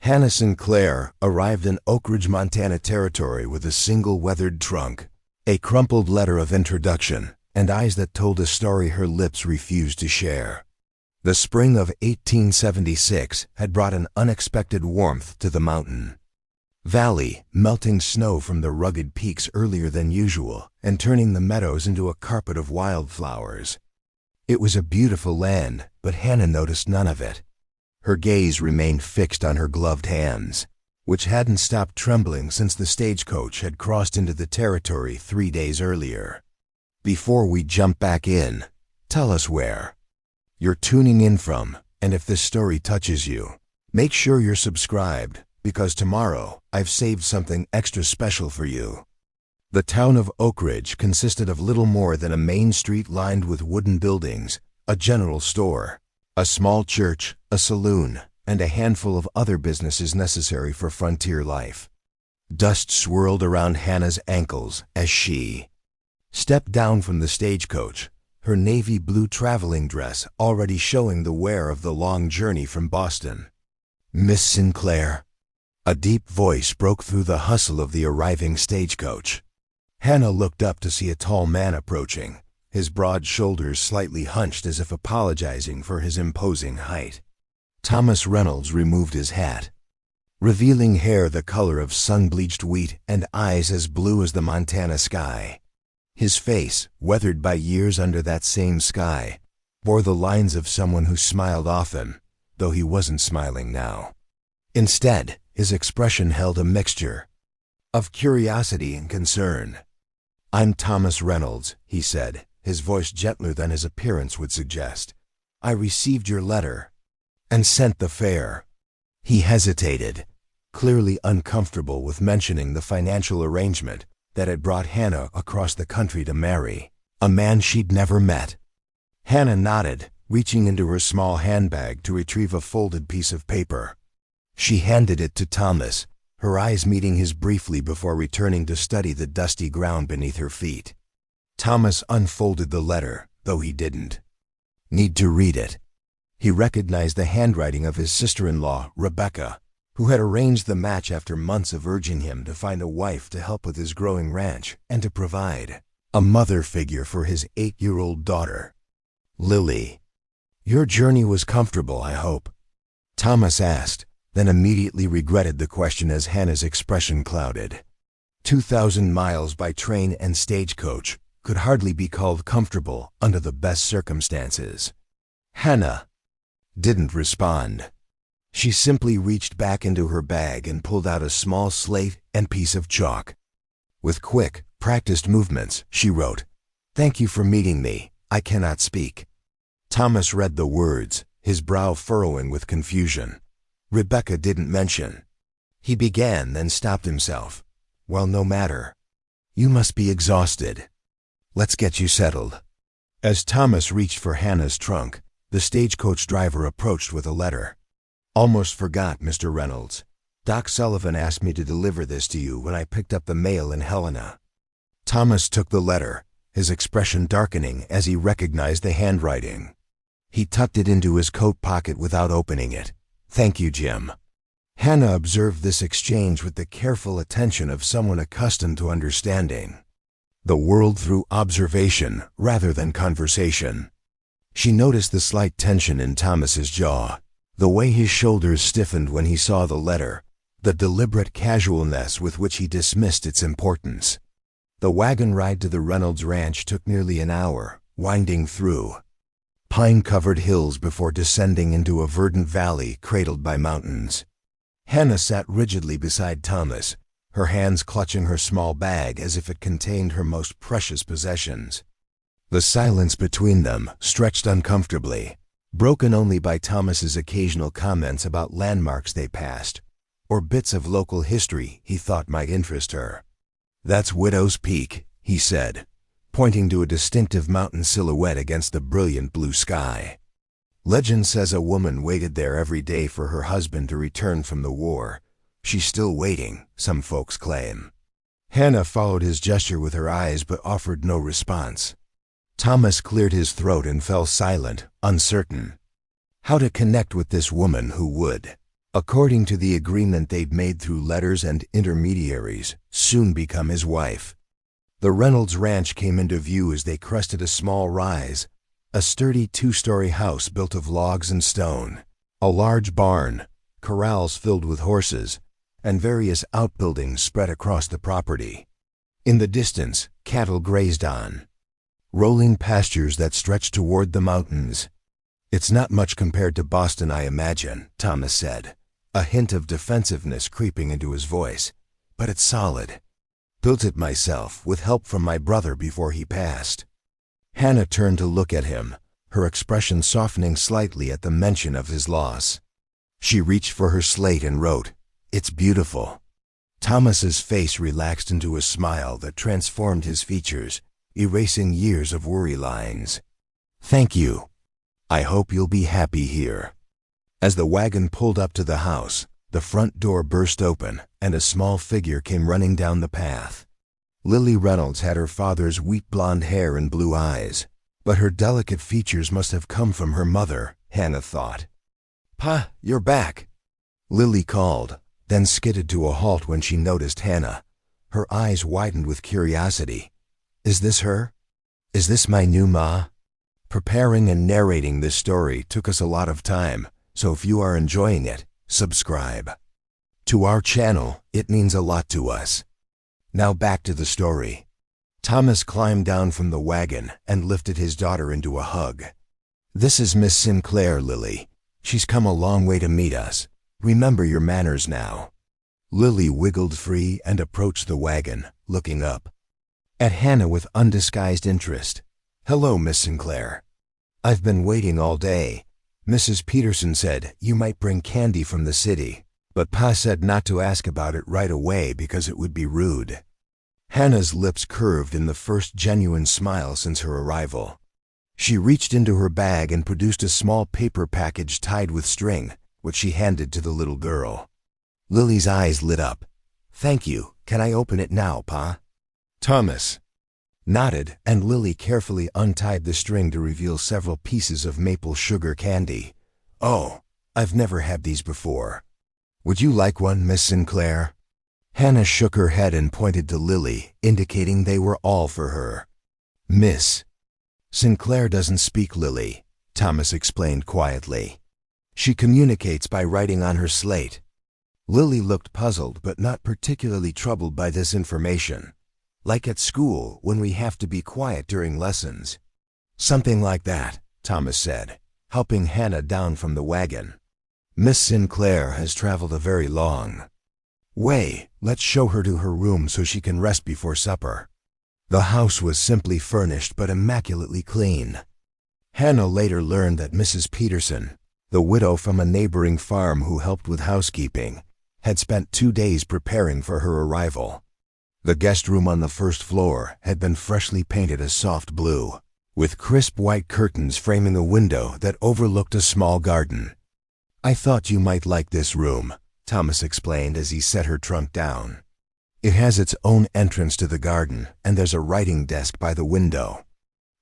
Hannah Sinclair arrived in Oakridge, Montana territory with a single weathered trunk, a crumpled letter of introduction, and eyes that told a story her lips refused to share. The spring of 1876 had brought an unexpected warmth to the mountain valley, melting snow from the rugged peaks earlier than usual and turning the meadows into a carpet of wildflowers. It was a beautiful land, but Hannah noticed none of it. Her gaze remained fixed on her gloved hands, which hadn't stopped trembling since the stagecoach had crossed into the territory 3 days earlier. Before we jump back in, tell us where you're tuning in from, and if this story touches you, make sure you're subscribed, because tomorrow I've saved something extra special for you. The town of Oakridge consisted of little more than a main street lined with wooden buildings, a general store, a small church, a saloon, and a handful of other businesses necessary for frontier life. Dust swirled around Hannah's ankles as she stepped down from the stagecoach, her navy blue traveling dress already showing the wear of the long journey from Boston. "Miss Sinclair?" A deep voice broke through the hustle of the arriving stagecoach. Hannah looked up to see a tall man approaching, his broad shoulders slightly hunched as if apologizing for his imposing height. Thomas Reynolds removed his hat, revealing hair the color of sun-bleached wheat and eyes as blue as the Montana sky. His face, weathered by years under that same sky, bore the lines of someone who smiled often, though he wasn't smiling now. Instead, his expression held a mixture of curiosity and concern. "I'm Thomas Reynolds," he said, his voice gentler than his appearance would suggest. "I received your letter and sent the fare." He hesitated, clearly uncomfortable with mentioning the financial arrangement that had brought Hannah across the country to marry a man she'd never met. Hannah nodded, reaching into her small handbag to retrieve a folded piece of paper. She handed it to Thomas, her eyes meeting his briefly before returning to study the dusty ground beneath her feet. Thomas unfolded the letter, though he didn't need to read it. He recognized the handwriting of his sister-in-law, Rebecca, who had arranged the match after months of urging him to find a wife to help with his growing ranch and to provide a mother figure for his 8-year-old daughter, Lily. "Your journey was comfortable, I hope?" Thomas asked, then immediately regretted the question as Hannah's expression clouded. 2,000 miles by train and stagecoach could hardly be called comfortable under the best circumstances. Hannah didn't respond. She simply reached back into her bag and pulled out a small slate and piece of chalk. With quick, practiced movements, she wrote, "Thank you for meeting me. I cannot speak." Thomas read the words, his brow furrowing with confusion. Rebecca didn't mention. He began, then stopped himself. "Well, no matter. You must be exhausted. Let's get you settled." As Thomas reached for Hannah's trunk, the stagecoach driver approached with a letter. "Almost forgot, Mr. Reynolds. Doc Sullivan asked me to deliver this to you when I picked up the mail in Helena." Thomas took the letter, his expression darkening as he recognized the handwriting. He tucked it into his coat pocket without opening it. "Thank you, Jim." Hannah observed this exchange with the careful attention of someone accustomed to understanding the world through observation rather than conversation. She noticed the slight tension in Thomas's jaw, the way his shoulders stiffened when he saw the letter, the deliberate casualness with which he dismissed its importance. The wagon ride to the Reynolds ranch took nearly an hour, winding through pine-covered hills before descending into a verdant valley cradled by mountains. Hannah sat rigidly beside Thomas, her hands clutching her small bag as if it contained her most precious possessions. The silence between them stretched uncomfortably, broken only by Thomas's occasional comments about landmarks they passed, or bits of local history he thought might interest her. "That's Widow's Peak," he said, pointing to a distinctive mountain silhouette against the brilliant blue sky. "Legend says a woman waited there every day for her husband to return from the war. She's still waiting, some folks claim." Hannah followed his gesture with her eyes but offered no response. Thomas cleared his throat and fell silent, uncertain how to connect with this woman who would according to the agreement they'd made through letters and intermediaries, soon become his wife. The Reynolds ranch came into view as they crested a small rise, a sturdy two-story house built of logs and stone, a large barn, corrals filled with horses, and various outbuildings spread across the property. In the distance, cattle grazed on rolling pastures that stretched toward the mountains. "It's not much compared to Boston, I imagine," Thomas said, a hint of defensiveness creeping into his voice. "But it's solid. Built it myself with help from my brother before he passed." Hannah turned to look at him, her expression softening slightly at the mention of his loss. She reached for her slate and wrote, "It's beautiful." Thomas's face relaxed into a smile that transformed his features, erasing years of worry lines. "Thank you. I hope you'll be happy here." As the wagon pulled up to the house, the front door burst open and a small figure came running down the path. Lily Reynolds had her father's wheat blonde hair and blue eyes, but her delicate features must have come from her mother, Hannah thought. "Pa, you're back," Lily called, then skidded to a halt when she noticed Hannah. Her eyes widened with curiosity. "Is this her? Is this my new ma?" Preparing and narrating this story took us a lot of time, so if you are enjoying it, subscribe to our channel. It means a lot to us. Now back to the story. Thomas climbed down from the wagon and lifted his daughter into a hug. "This is Miss Sinclair, Lily. She's come a long way to meet us. Remember your manners now." Lily wiggled free and approached the wagon, looking up at Hannah with undisguised interest. "Hello, Miss Sinclair. I've been waiting all day. Mrs. Peterson said you might bring candy from the city, but Pa said not to ask about it right away because it would be rude." Hannah's lips curved in the first genuine smile since her arrival. She reached into her bag and produced a small paper package tied with string, which she handed to the little girl. Lily's eyes lit up. "Thank you. Can I open it now, Pa?" Thomas nodded, and Lily carefully untied the string to reveal several pieces of maple sugar candy. "Oh, I've never had these before. Would you like one, Miss Sinclair?" Hannah shook her head and pointed to Lily, indicating they were all for her. "Miss Sinclair doesn't speak, Lily," Thomas explained quietly. "She communicates by writing on her slate." Lily looked puzzled but not particularly troubled by this information. "Like at school when we have to be quiet during lessons." "Something like that," Thomas said, helping Hannah down from the wagon. "Miss Sinclair has traveled a very long way. Let's show her to her room so she can rest before supper." The house was simply furnished but immaculately clean. Hannah later learned that Mrs. Peterson, the widow from a neighboring farm who helped with housekeeping, had spent 2 days preparing for her arrival. The guest room on the first floor had been freshly painted a soft blue, with crisp white curtains framing a window that overlooked a small garden. "I thought you might like this room," Thomas explained as he set her trunk down. "It has its own entrance to the garden, and there's a writing desk by the window.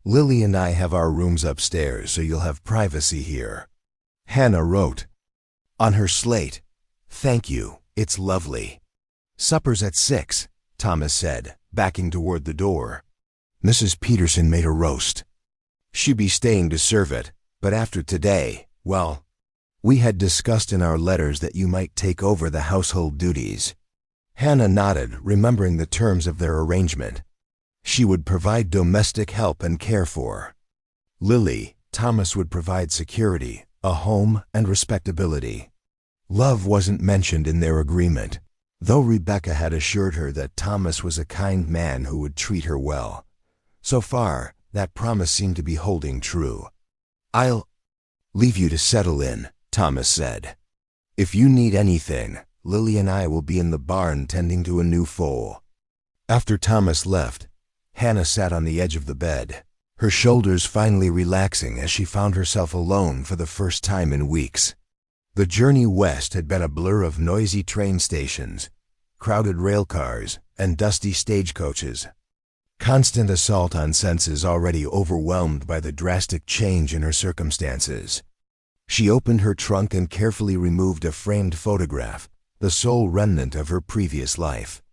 Lily and I have our rooms upstairs, so you'll have privacy here." Hannah wrote on her slate, "Thank you, it's lovely." "Supper's at 6, Thomas said, backing toward the door. "Mrs. Peterson made a roast. She'd be staying to serve it, but after today, well, we had discussed in our letters that you might take over the household duties." Hannah nodded, remembering the terms of their arrangement. She would provide domestic help and care for Lily. Thomas would provide security, a home, and respectability. Love wasn't mentioned in their agreement, though Rebecca had assured her that Thomas was a kind man who would treat her well. So far, that promise seemed to be holding true. "I'll leave you to settle in," Thomas said. "If you need anything, Lily and I will be in the barn tending to a new foal." After Thomas left, Hannah sat on the edge of the bed, her shoulders finally relaxing as she found herself alone for the first time in weeks. The journey west had been a blur of noisy train stations, crowded rail cars, and dusty stagecoaches. Constant assault on senses already overwhelmed by the drastic change in her circumstances. She opened her trunk and carefully removed a framed photograph, the sole remnant of her previous life.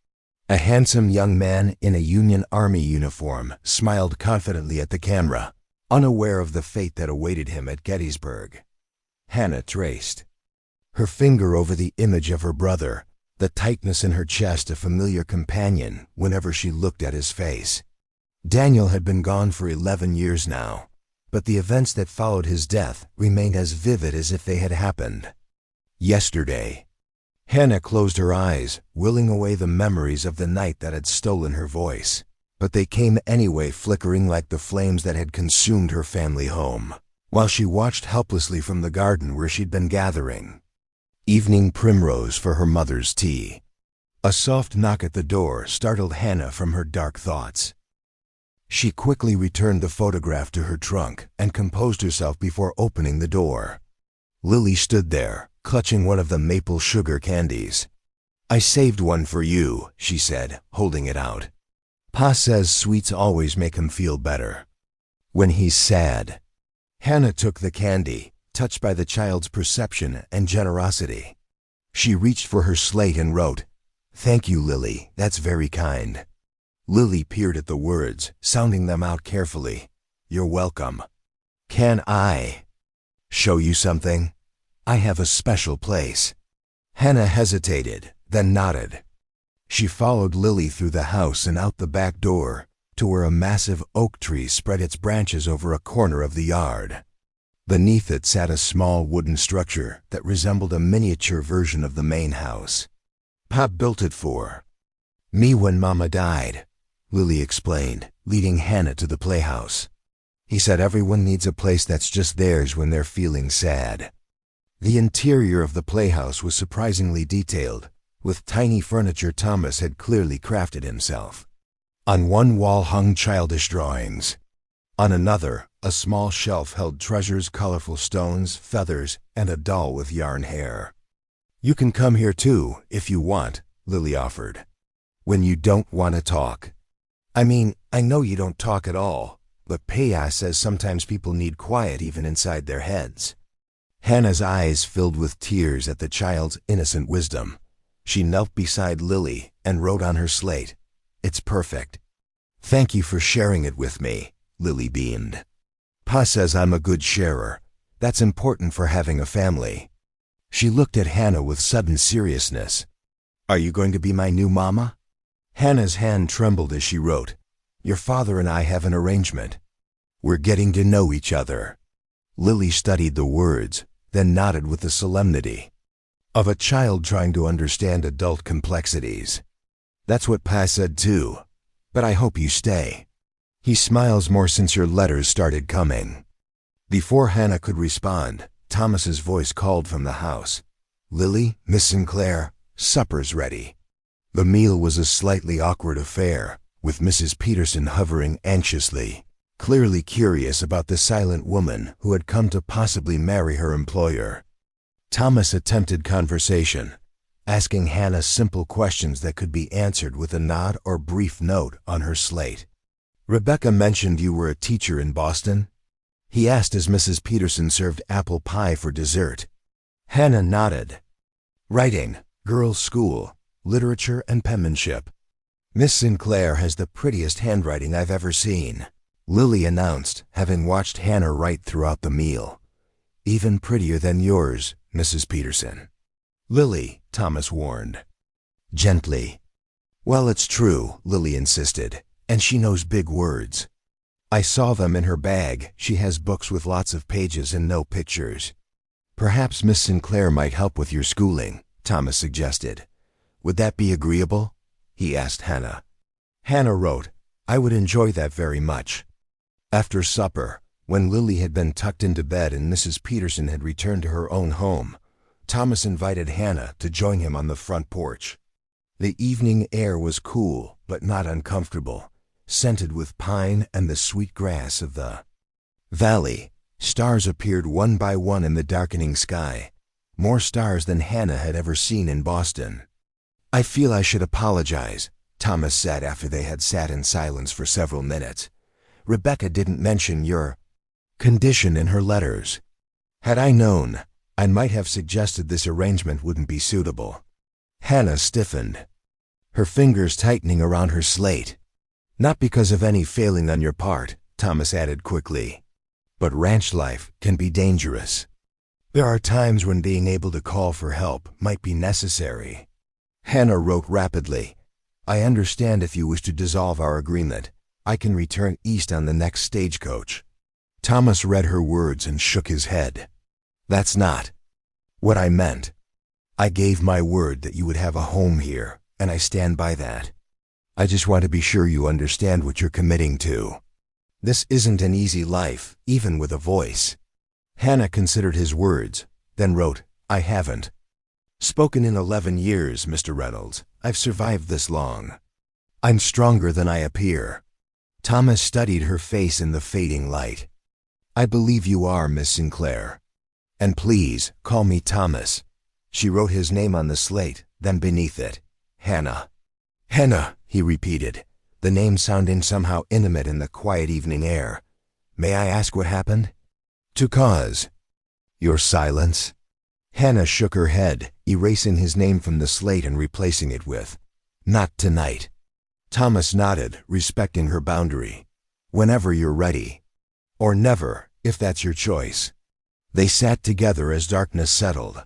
A handsome young man in a Union Army uniform smiled confidently at the camera, unaware of the fate that awaited him at Gettysburg. Hannah traced her finger over the image of her brother, the tightness in her chest a familiar companion whenever she looked at his face. Daniel had been gone for 11 years now, but the events that followed his death remained as vivid as if they had happened yesterday. Hannah closed her eyes, willing away the memories of the night that had stolen her voice, but they came anyway, flickering like the flames that had consumed her family home, while she watched helplessly from the garden where she'd been gathering evening primrose for her mother's tea. A soft knock at the door startled Hannah from her dark thoughts. She quickly returned the photograph to her trunk and composed herself before opening the door. Lily stood there, clutching one of the maple sugar candies. "I saved one for you," she said, holding it out. "Pa says sweets always make him feel better when he's sad." Hannah took the candy, touched by the child's perception and generosity. She reached for her slate and wrote, "Thank you, Lily, that's very kind." Lily peered at the words, sounding them out carefully. "You're welcome. Can I show you something? I have a special place." Hannah hesitated, then nodded. She followed Lily through the house and out the back door to where a massive oak tree spread its branches over a corner of the yard. Beneath it sat a small wooden structure that resembled a miniature version of the main house. "Pop built it for me when Mama died," Lily explained, leading Hannah to the playhouse. "He said everyone needs a place that's just theirs when they're feeling sad." The interior of the playhouse was surprisingly detailed, with tiny furniture Thomas had clearly crafted himself. On one wall hung childish drawings. On another, a small shelf held treasures, colorful stones, feathers, and a doll with yarn hair. "You can come here too, if you want," Lily offered. "When you don't want to talk. I mean, I know you don't talk at all, but Paya says sometimes people need quiet even inside their heads." Hannah's eyes filled with tears at the child's innocent wisdom. She knelt beside Lily and wrote on her slate, "It's perfect. Thank you for sharing it with me," Lily beamed. "Pa says I'm a good sharer. That's important for having a family." She looked at Hannah with sudden seriousness. "Are you going to be my new mama?" Hannah's hand trembled as she wrote, "Your father and I have an arrangement. We're getting to know each other." Lily studied the words, then nodded with the solemnity of a child trying to understand adult complexities. "That's what Pa said too, but I hope you stay. He smiles more since your letters started coming." Before Hannah could respond, Thomas's voice called from the house, "Lily, Miss Sinclair, supper's ready." The meal was a slightly awkward affair, with Mrs. Peterson hovering anxiously, clearly curious about the silent woman who had come to possibly marry her employer. Thomas attempted conversation, asking Hannah simple questions that could be answered with a nod or brief note on her slate. "Rebecca mentioned you were a teacher in Boston?" he asked as Mrs. Peterson served apple pie for dessert. Hannah nodded. "Writing, girls' school, literature and penmanship. Miss Sinclair has the prettiest handwriting I've ever seen," Lily announced, having watched Hannah write throughout the meal. "Even prettier than yours, Mrs. Peterson." "Lily," Thomas warned gently. "Well, it's true," Lily insisted, "and she knows big words. I saw them in her bag. She has books with lots of pages and no pictures." "Perhaps Miss Sinclair might help with your schooling," Thomas suggested. "Would that be agreeable?" he asked Hannah. Hannah wrote, "I would enjoy that very much." After supper, when Lily had been tucked into bed and Mrs. Peterson had returned to her own home, Thomas invited Hannah to join him on the front porch. The evening air was cool but not uncomfortable, scented with pine and the sweet grass of the valley. Stars appeared one by one in the darkening sky, more stars than Hannah had ever seen in Boston. "I feel I should apologize," Thomas said after they had sat in silence for several minutes. "Rebecca didn't mention your condition in her letters." Had I known, I might have suggested this arrangement wouldn't be suitable. Hannah stiffened, her fingers tightening around her slate. Not because of any failing on your part, Thomas added quickly. But ranch life can be dangerous. There are times when being able to call for help might be necessary. Hannah wrote rapidly. I understand if you wish to dissolve our agreement, I can return east on the next stagecoach. Thomas read her words and shook his head. That's not what I meant. I gave my word that you would have a home here, and I stand by that. I just want to be sure you understand what you're committing to. This isn't an easy life, even with a voice. Hannah considered his words, then wrote, I haven't spoken in 11 years, Mr. Reynolds. I've survived this long. I'm stronger than I appear. Thomas studied her face in the fading light. I believe you are, Miss Sinclair. And please, call me Thomas. She wrote his name on the slate, then beneath it, Hannah. Hannah, he repeated, the name sounding somehow intimate in the quiet evening air. May I ask what happened? To cause your silence? Hannah shook her head, erasing his name from the slate and replacing it with, not tonight. Thomas nodded, respecting her boundary. Whenever you're ready. Or never, if that's your choice. They sat together as darkness settled.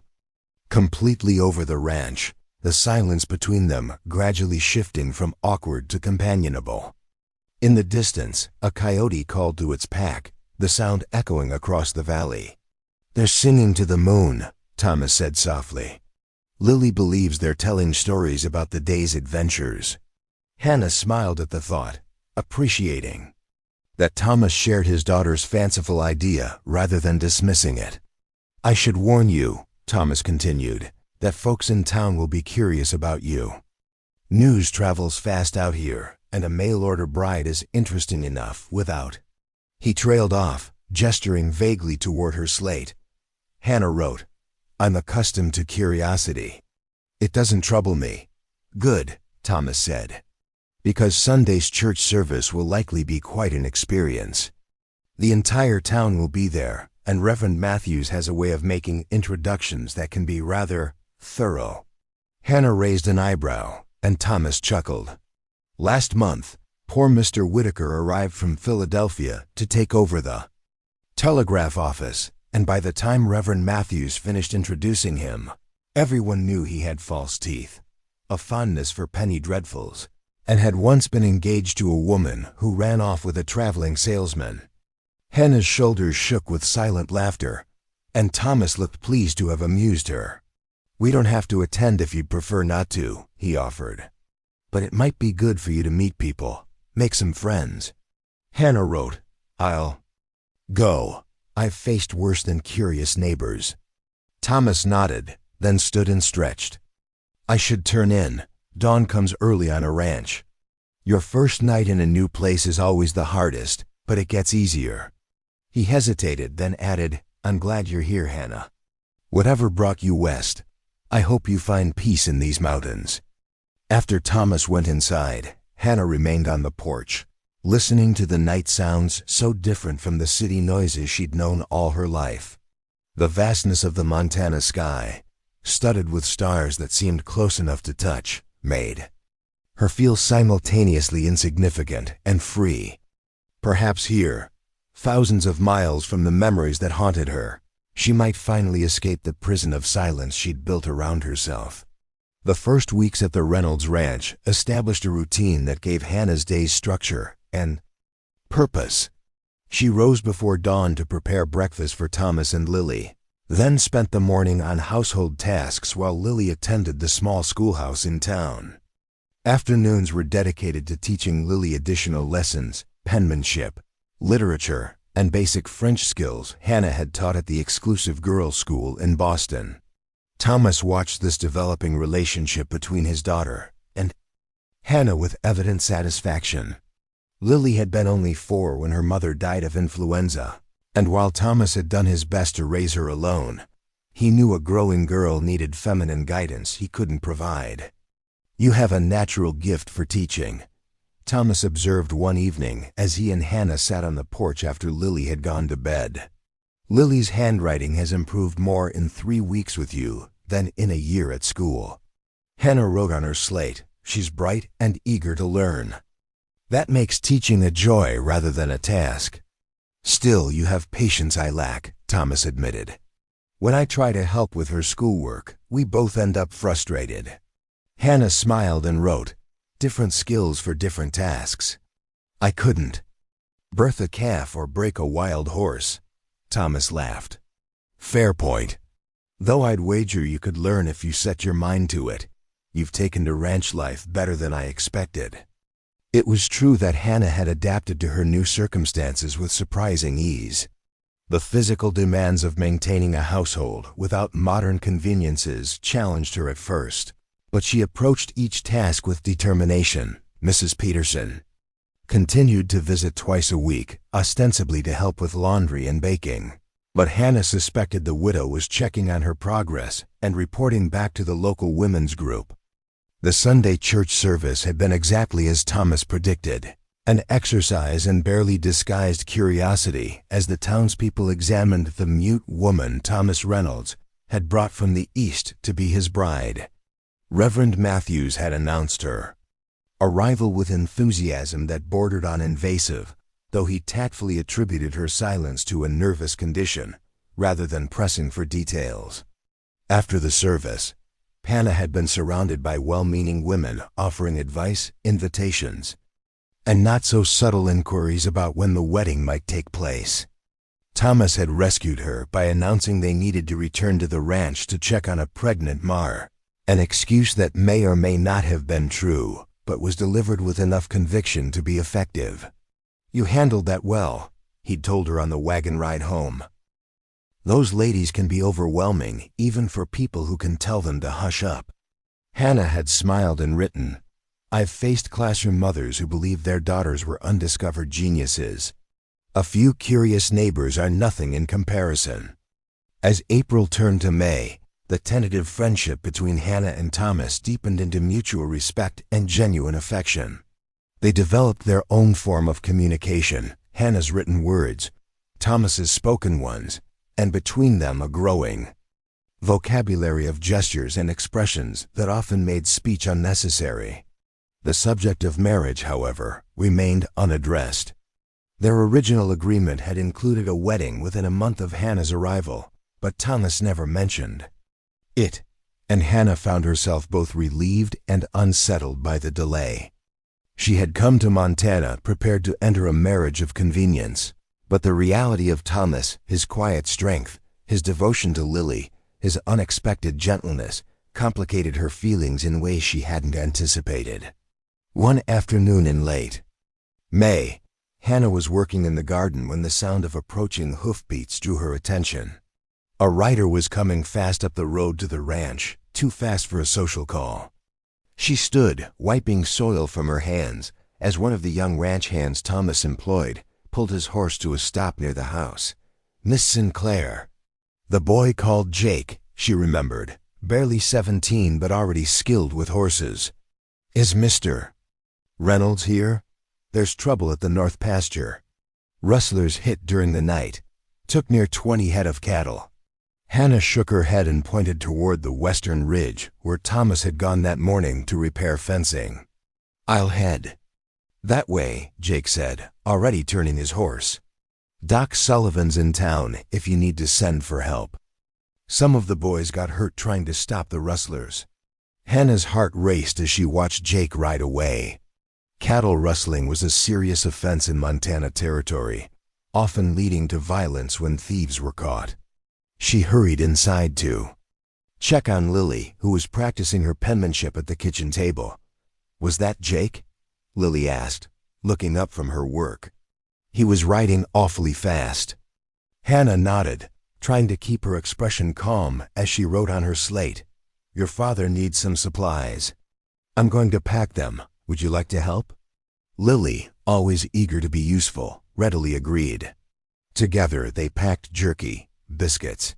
Completely over the ranch, the silence between them gradually shifting from awkward to companionable. In the distance, a coyote called to its pack, the sound echoing across the valley. They're singing to the moon, Thomas said softly. Lily believes they're telling stories about the day's adventures. Hannah smiled at the thought, appreciating that Thomas shared his daughter's fanciful idea rather than dismissing it. I should warn you, Thomas continued, that folks in town will be curious about you. News travels fast out here, and a mail-order bride is interesting enough without. He trailed off, gesturing vaguely toward her slate. Hannah wrote, I'm accustomed to curiosity. It doesn't trouble me. Good, Thomas said. Because Sunday's church service will likely be quite an experience. The entire town will be there, and Reverend Matthews has a way of making introductions that can be rather thorough. Hannah raised an eyebrow, and Thomas chuckled. Last month, poor Mr. Whitaker arrived from Philadelphia to take over the telegraph office, and by the time Reverend Matthews finished introducing him, everyone knew he had false teeth, a fondness for penny dreadfuls, and had once been engaged to a woman who ran off with a traveling salesman. Hannah's shoulders shook with silent laughter, and Thomas looked pleased to have amused her. We don't have to attend if you'd prefer not to, he offered. But it might be good for you to meet people, make some friends. Hannah wrote, I'll go. I've faced worse than curious neighbors. Thomas nodded, then stood and stretched. I should turn in. Dawn comes early on a ranch. Your first night in a new place is always the hardest, but it gets easier. He hesitated, then added, I'm glad you're here, Hannah. Whatever brought you west, I hope you find peace in these mountains. After Thomas went inside, Hannah remained on the porch, listening to the night sounds so different from the city noises she'd known all her life. The vastness of the Montana sky, studded with stars that seemed close enough to touch, made her feel simultaneously insignificant and free. Perhaps here, thousands of miles from the memories that haunted her, she might finally escape the prison of silence she'd built around herself. The first weeks at the Reynolds Ranch established a routine that gave Hannah's days structure and purpose. She rose before dawn to prepare breakfast for Thomas and Lily, then spent the morning on household tasks while Lily attended the small schoolhouse in town. Afternoons were dedicated to teaching Lily additional lessons, penmanship, literature, and basic French skills Hannah had taught at the exclusive girls' school in Boston. Thomas watched this developing relationship between his daughter and Hannah with evident satisfaction. Lily had been only 4 when her mother died of influenza, and while Thomas had done his best to raise her alone, he knew a growing girl needed feminine guidance he couldn't provide. You have a natural gift for teaching, Thomas observed one evening as he and Hannah sat on the porch after Lily had gone to bed. Lily's handwriting has improved more in 3 weeks with you than in a year at school. Hannah wrote on her slate, she's bright and eager to learn. That makes teaching a joy rather than a task. Still, you have patience I lack, Thomas admitted. When I try to help with her schoolwork, we both end up frustrated. Hannah smiled and wrote, different skills for different tasks. I couldn't birth a calf or break a wild horse. Thomas laughed. Fair point. Though I'd wager you could learn if you set your mind to it. You've taken to ranch life better than I expected. It was true that Hannah had adapted to her new circumstances with surprising ease. The physical demands of maintaining a household without modern conveniences challenged her at first, but she approached each task with determination. Mrs. Peterson continued to visit twice a week, ostensibly to help with laundry and baking. But Hannah suspected the widow was checking on her progress and reporting back to the local women's group. The Sunday church service had been exactly as Thomas predicted, an exercise in barely disguised curiosity as the townspeople examined the mute woman Thomas Reynolds had brought from the East to be his bride. Reverend Matthews had announced her arrival with enthusiasm that bordered on invasive, though he tactfully attributed her silence to a nervous condition, rather than pressing for details. After the service, Hannah had been surrounded by well-meaning women offering advice, invitations, and not-so-subtle inquiries about when the wedding might take place. Thomas had rescued her by announcing they needed to return to the ranch to check on a pregnant Mar, an excuse that may or may not have been true, but was delivered with enough conviction to be effective. You handled that well, he'd told her on the wagon ride home. Those ladies can be overwhelming, even for people who can tell them to hush up. Hannah had smiled and written, I've faced classroom mothers who believed their daughters were undiscovered geniuses. A few curious neighbors are nothing in comparison. As April turned to May, the tentative friendship between Hannah and Thomas deepened into mutual respect and genuine affection. They developed their own form of communication, Hannah's written words, Thomas's spoken ones, and between them a growing vocabulary of gestures and expressions that often made speech unnecessary. The subject of marriage, however, remained unaddressed. Their original agreement had included a wedding within a month of Hannah's arrival, but Thomas never mentioned it, and Hannah found herself both relieved and unsettled by the delay. She had come to Montana prepared to enter a marriage of convenience, but the reality of Thomas, his quiet strength, his devotion to Lily, his unexpected gentleness, complicated her feelings in ways she hadn't anticipated. One afternoon in late May, Hannah was working in the garden when the sound of approaching hoofbeats drew her attention. A rider was coming fast up the road to the ranch, too fast for a social call. She stood, wiping soil from her hands, as one of the young ranch hands Thomas employed pulled his horse to a stop near the house. Miss Sinclair. The boy called Jake, she remembered, barely 17 but already skilled with horses. Is Mr. Reynolds here? There's trouble at the north pasture. Rustlers hit during the night. Took near 20 head of cattle. Hannah shook her head and pointed toward the western ridge where Thomas had gone that morning to repair fencing. I'll head that way, Jake said, already turning his horse. Doc Sullivan's in town if you need to send for help. Some of the boys got hurt trying to stop the rustlers. Hannah's heart raced as she watched Jake ride away. Cattle rustling was a serious offense in Montana territory, often leading to violence when thieves were caught. She hurried inside to check on Lily, who was practicing her penmanship at the kitchen table. Was that Jake? Lily asked, looking up from her work. He was riding awfully fast. Hannah nodded, trying to keep her expression calm as she wrote on her slate, Your father needs some supplies. I'm going to pack them. Would you like to help? Lily, always eager to be useful, readily agreed. Together they packed jerky, biscuits,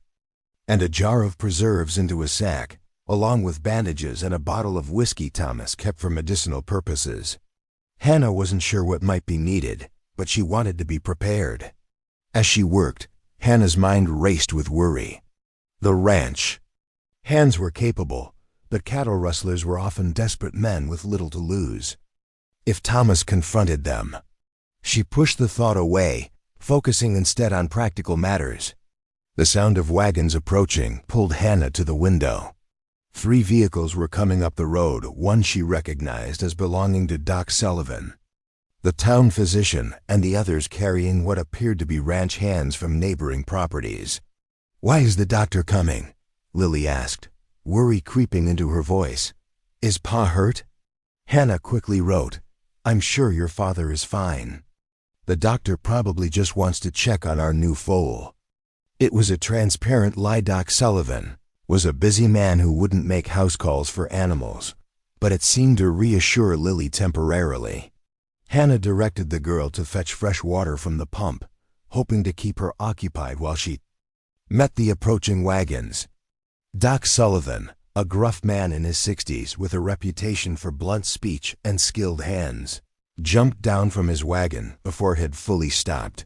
and a jar of preserves into a sack, along with bandages and a bottle of whiskey Thomas kept for medicinal purposes. Hannah wasn't sure what might be needed, but she wanted to be prepared. As she worked, Hannah's mind raced with worry. The ranch. Hands were capable, but cattle rustlers were often desperate men with little to lose. If Thomas confronted them. She pushed the thought away, focusing instead on practical matters. The sound of wagons approaching pulled Hannah to the window. 3 vehicles were coming up the road, one she recognized as belonging to Doc Sullivan, the town physician, and the others carrying what appeared to be ranch hands from neighboring properties. "Why is the doctor coming?" Lily asked, worry creeping into her voice. "Is Pa hurt?" Hannah quickly wrote, "I'm sure your father is fine. The doctor probably just wants to check on our new foal." It was a transparent lie. Doc Sullivan was a busy man who wouldn't make house calls for animals, but it seemed to reassure Lily temporarily. Hannah directed the girl to fetch fresh water from the pump, hoping to keep her occupied while she met the approaching wagons. Doc Sullivan, a gruff man in his 60s with a reputation for blunt speech and skilled hands, jumped down from his wagon before it had fully stopped.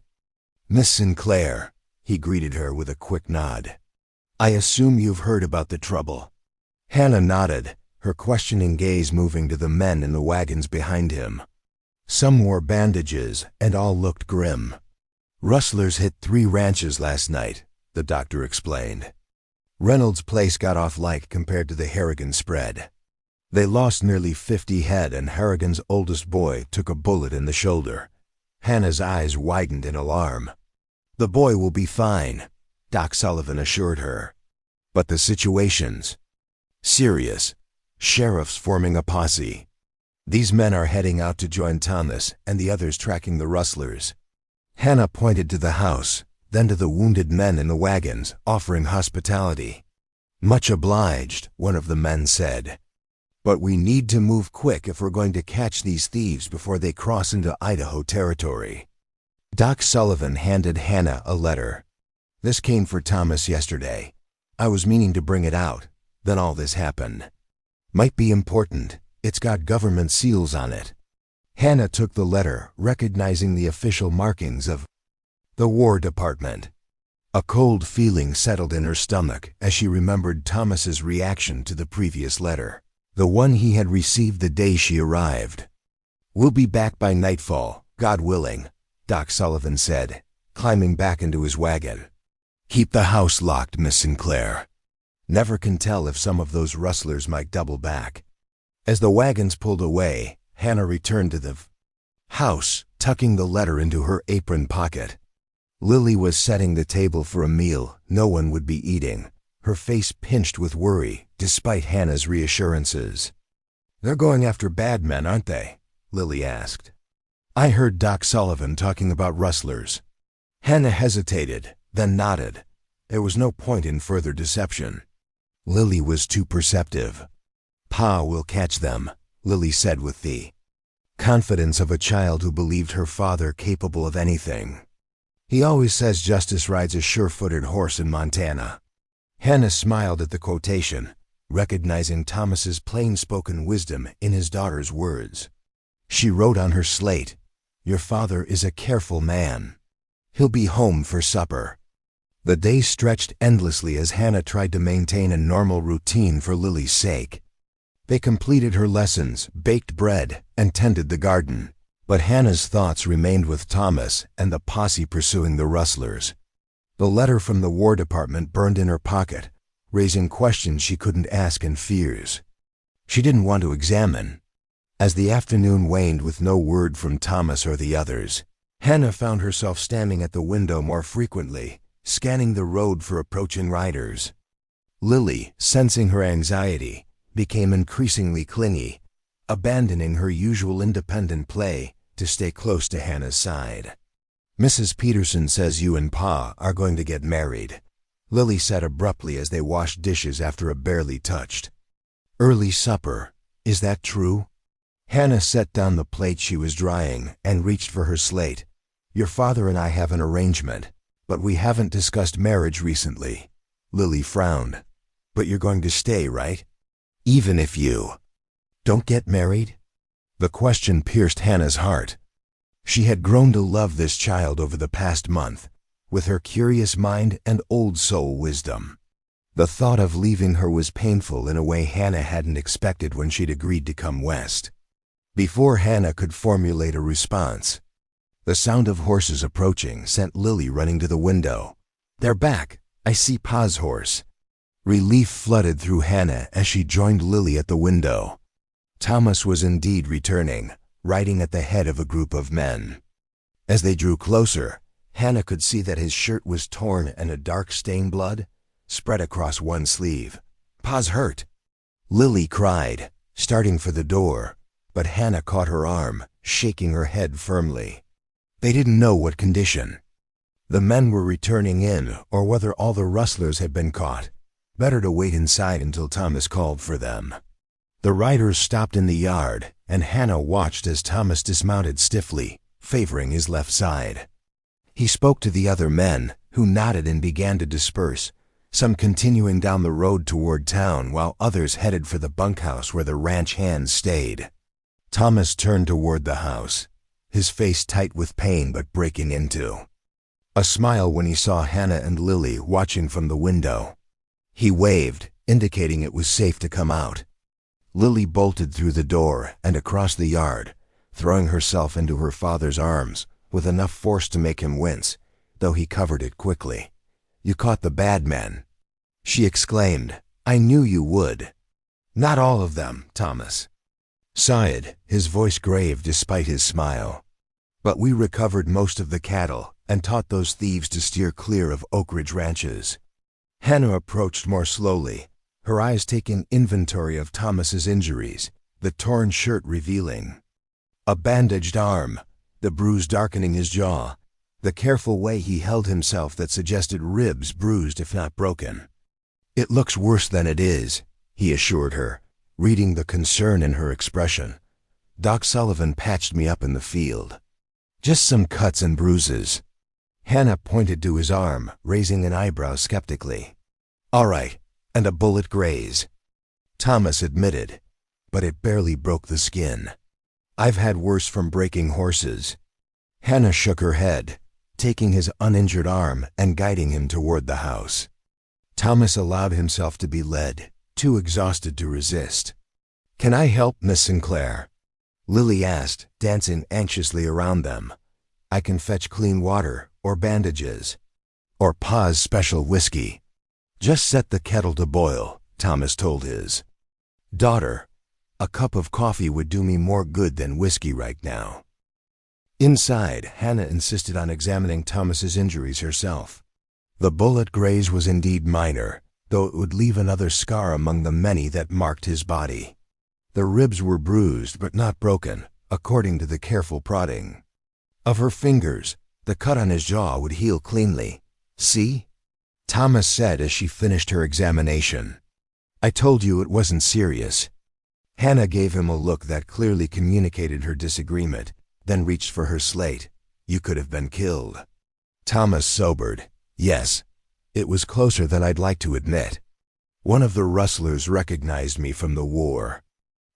"Miss Sinclair," he greeted her with a quick nod. "I assume you've heard about the trouble." Hannah nodded, her questioning gaze moving to the men in the wagons behind him. Some wore bandages, and all looked grim. "Rustlers hit 3 ranches last night," the doctor explained. "Reynolds' place got off light compared to the Harrigan spread. They lost nearly 50 head, and Harrigan's oldest boy took a bullet in the shoulder." Hannah's eyes widened in alarm. "The boy will be fine," Doc Sullivan assured her. "But the situation's serious. Sheriff's forming a posse. These men are heading out to join Thomas and the others tracking the rustlers." Hannah pointed to the house, then to the wounded men in the wagons, offering hospitality. "Much obliged," one of the men said. "But we need to move quick if we're going to catch these thieves before they cross into Idaho territory." Doc Sullivan handed Hannah a letter. "This came for Thomas yesterday. I was meaning to bring it out, then all this happened. Might be important. It's got government seals on it." Hannah took the letter, recognizing the official markings of the War Department. A cold feeling settled in her stomach as she remembered Thomas's reaction to the previous letter, the one he had received the day she arrived. "We'll be back by nightfall, God willing," Doc Sullivan said, climbing back into his wagon. "Keep the house locked, Miss Sinclair. Never can tell if some of those rustlers might double back." As the wagons pulled away, Hannah returned to the house, tucking the letter into her apron pocket. Lily was setting the table for a meal no one would be eating, her face pinched with worry, despite Hannah's reassurances. "They're going after bad men, aren't they?" Lily asked. "I heard Doc Sullivan talking about rustlers." Hannah hesitated, then nodded. There was no point in further deception. Lily was too perceptive. "Pa will catch them," Lily said with the confidence of a child who believed her father capable of anything. "He always says justice rides a sure-footed horse in Montana." Hannah smiled at the quotation, recognizing Thomas's plain-spoken wisdom in his daughter's words. She wrote on her slate, "Your father is a careful man. He'll be home for supper." The day stretched endlessly as Hannah tried to maintain a normal routine for Lily's sake. They completed her lessons, baked bread, and tended the garden. But Hannah's thoughts remained with Thomas and the posse pursuing the rustlers. The letter from the War Department burned in her pocket, raising questions she couldn't ask and fears she didn't want to examine. As the afternoon waned with no word from Thomas or the others, Hannah found herself standing at the window more frequently, scanning the road for approaching riders. Lily, sensing her anxiety, became increasingly clingy, abandoning her usual independent play to stay close to Hannah's side. "Mrs. Peterson says you and Pa are going to get married," Lily said abruptly as they washed dishes after a barely touched early supper. "Is that true?" Hannah set down the plate she was drying and reached for her slate. "Your father and I have an arrangement, but we haven't discussed marriage recently." Lily frowned. "But you're going to stay, right? Even if you don't get married?" The question pierced Hannah's heart. She had grown to love this child over the past month, with her curious mind and old soul wisdom. The thought of leaving her was painful in a way Hannah hadn't expected when she'd agreed to come west. Before Hannah could formulate a response, the sound of horses approaching sent Lily running to the window. "They're back. I see Pa's horse." Relief flooded through Hannah as she joined Lily at the window. Thomas was indeed returning, riding at the head of a group of men. As they drew closer, Hannah could see that his shirt was torn and a dark stained blood spread across one sleeve. "Pa's hurt," Lily cried, starting for the door, but Hannah caught her arm, shaking her head firmly. They didn't know what condition the men were returning in or whether all the rustlers had been caught. Better to wait inside until Thomas called for them. The riders stopped in the yard, and Hannah watched as Thomas dismounted stiffly, favoring his left side. He spoke to the other men, who nodded and began to disperse, some continuing down the road toward town while others headed for the bunkhouse where the ranch hands stayed. Thomas turned toward the house, his face tight with pain but breaking into a smile when he saw Hannah and Lily watching from the window. He waved, indicating it was safe to come out. Lily bolted through the door and across the yard, throwing herself into her father's arms with enough force to make him wince, though he covered it quickly. "You caught the bad men," she exclaimed. "I knew you would." "Not all of them," Thomas sighed, his voice grave despite his smile. "But we recovered most of the cattle and taught those thieves to steer clear of Oakridge ranches." Hannah approached more slowly, her eyes taking inventory of Thomas's injuries, the torn shirt revealing a bandaged arm, the bruise darkening his jaw, the careful way he held himself that suggested ribs bruised if not broken. "It looks worse than it is," he assured her, reading the concern in her expression. "Doc Sullivan patched me up in the field. Just some cuts and bruises." Hannah pointed to his arm, raising an eyebrow skeptically. "All right, and a bullet graze," Thomas admitted, "but it barely broke the skin. I've had worse from breaking horses." Hannah shook her head, taking his uninjured arm and guiding him toward the house. Thomas allowed himself to be led, too exhausted to resist. "Can I help, Miss Sinclair?" Lily asked, dancing anxiously around them. "I can fetch clean water, or bandages, or Pa's special whiskey." "Just set the kettle to boil," Thomas told his daughter. "A cup of coffee would do me more good than whiskey right now." Inside, Hannah insisted on examining Thomas's injuries herself. The bullet graze was indeed minor, though it would leave another scar among the many that marked his body. The ribs were bruised but not broken, according to the careful prodding of her fingers. The cut on his jaw would heal cleanly. "See?" Thomas said as she finished her examination. "I told you it wasn't serious." Hannah gave him a look that clearly communicated her disagreement, then reached for her slate. "You could have been killed." Thomas sobered. "Yes, it was closer than I'd like to admit. One of the rustlers recognized me from the war.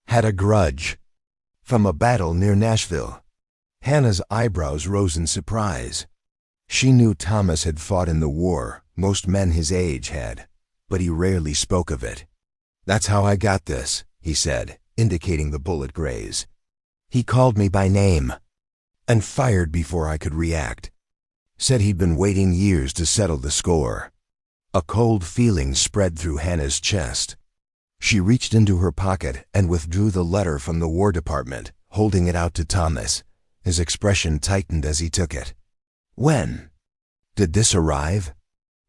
Had a grudge. From a battle near Nashville." Hannah's eyebrows rose in surprise. She knew Thomas had fought in the war, most men his age had, but he rarely spoke of it. "That's how I got this," he said, indicating the bullet graze. "He called me by name and fired before I could react. Said he'd been waiting years to settle the score." A cold feeling spread through Hannah's chest. She reached into her pocket and withdrew the letter from the War Department, holding it out to Thomas. His expression tightened as he took it. "When did this arrive?"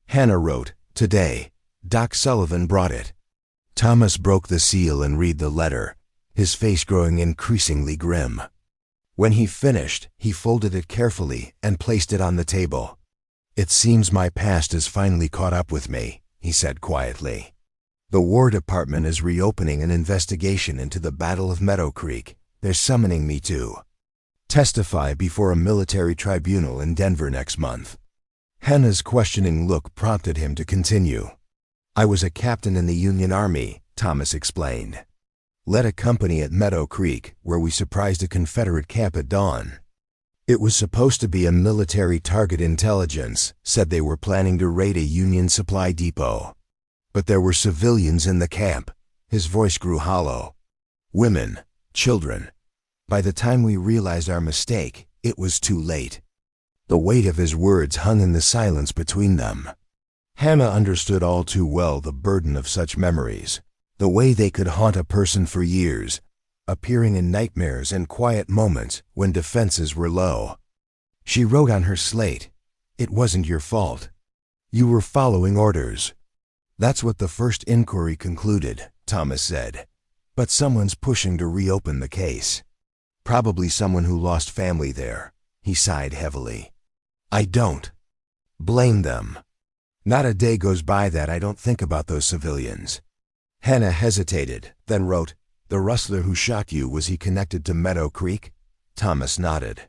Hannah wrote, "Today. Doc Sullivan brought it." Thomas broke the seal and read the letter, his face growing increasingly grim. When he finished, he folded it carefully and placed it on the table. "It seems my past has finally caught up with me," he said quietly. "The War Department is reopening an investigation into the Battle of Meadow Creek. They're summoning me to testify before a military tribunal in Denver next month." Hannah's questioning look prompted him to continue. "I was a captain in the Union Army," Thomas explained. "Led a company at Meadow Creek, where we surprised a Confederate camp at dawn. It was supposed to be a military target. Intelligence said they were planning to raid a Union supply depot. But there were civilians in the camp. His voice grew hollow. Women, children. By the time we realized our mistake, it was too late. The weight of his words hung in the silence between them. Hannah understood all too well the burden of such memories, the way they could haunt a person for years, appearing in nightmares and quiet moments when defenses were low. She wrote on her slate, "It wasn't your fault. You were following orders." "That's what the first inquiry concluded," Thomas said. "But someone's pushing to reopen the case. Probably someone who lost family there." He sighed heavily. "I don't blame them. Not a day goes by that I don't think about those civilians." Hannah hesitated, then wrote, "The rustler who shot you, was he connected to Meadow Creek?" Thomas nodded.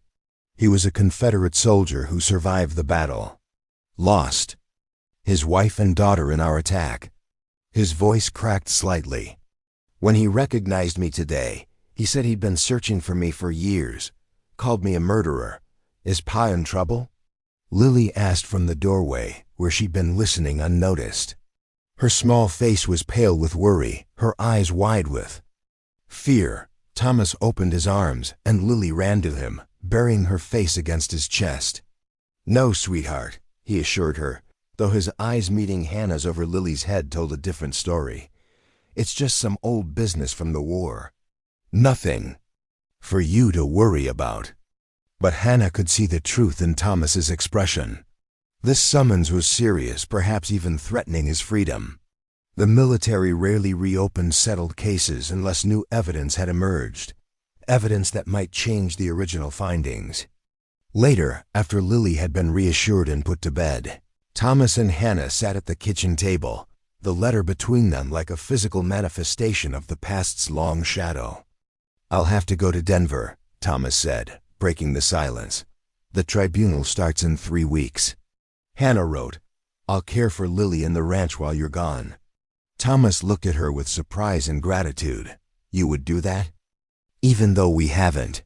"He was a Confederate soldier who survived the battle. Lost his wife and daughter in our attack." His voice cracked slightly. "When he recognized me today, he said he'd been searching for me for years. Called me a murderer. Is Pa in trouble?" Lily asked from the doorway, where she'd been listening unnoticed. Her small face was pale with worry, her eyes wide with fear. Thomas opened his arms, and Lily ran to him, burying her face against his chest. "No, sweetheart," he assured her, though his eyes meeting Hannah's over Lily's head told a different story. "It's just some old business from the war. Nothing for you to worry about." But Hannah could see the truth in Thomas's expression. This summons was serious, perhaps even threatening his freedom. The military rarely reopened settled cases unless new evidence had emerged, evidence that might change the original findings. Later, after Lily had been reassured and put to bed, Thomas and Hannah sat at the kitchen table, the letter between them like a physical manifestation of the past's long shadow. "I'll have to go to Denver," Thomas said, breaking the silence. "The tribunal starts in 3 weeks. Hannah wrote, "I'll care for Lily and the ranch while you're gone." Thomas looked at her with surprise and gratitude. "You would do that?" "Even though we haven't."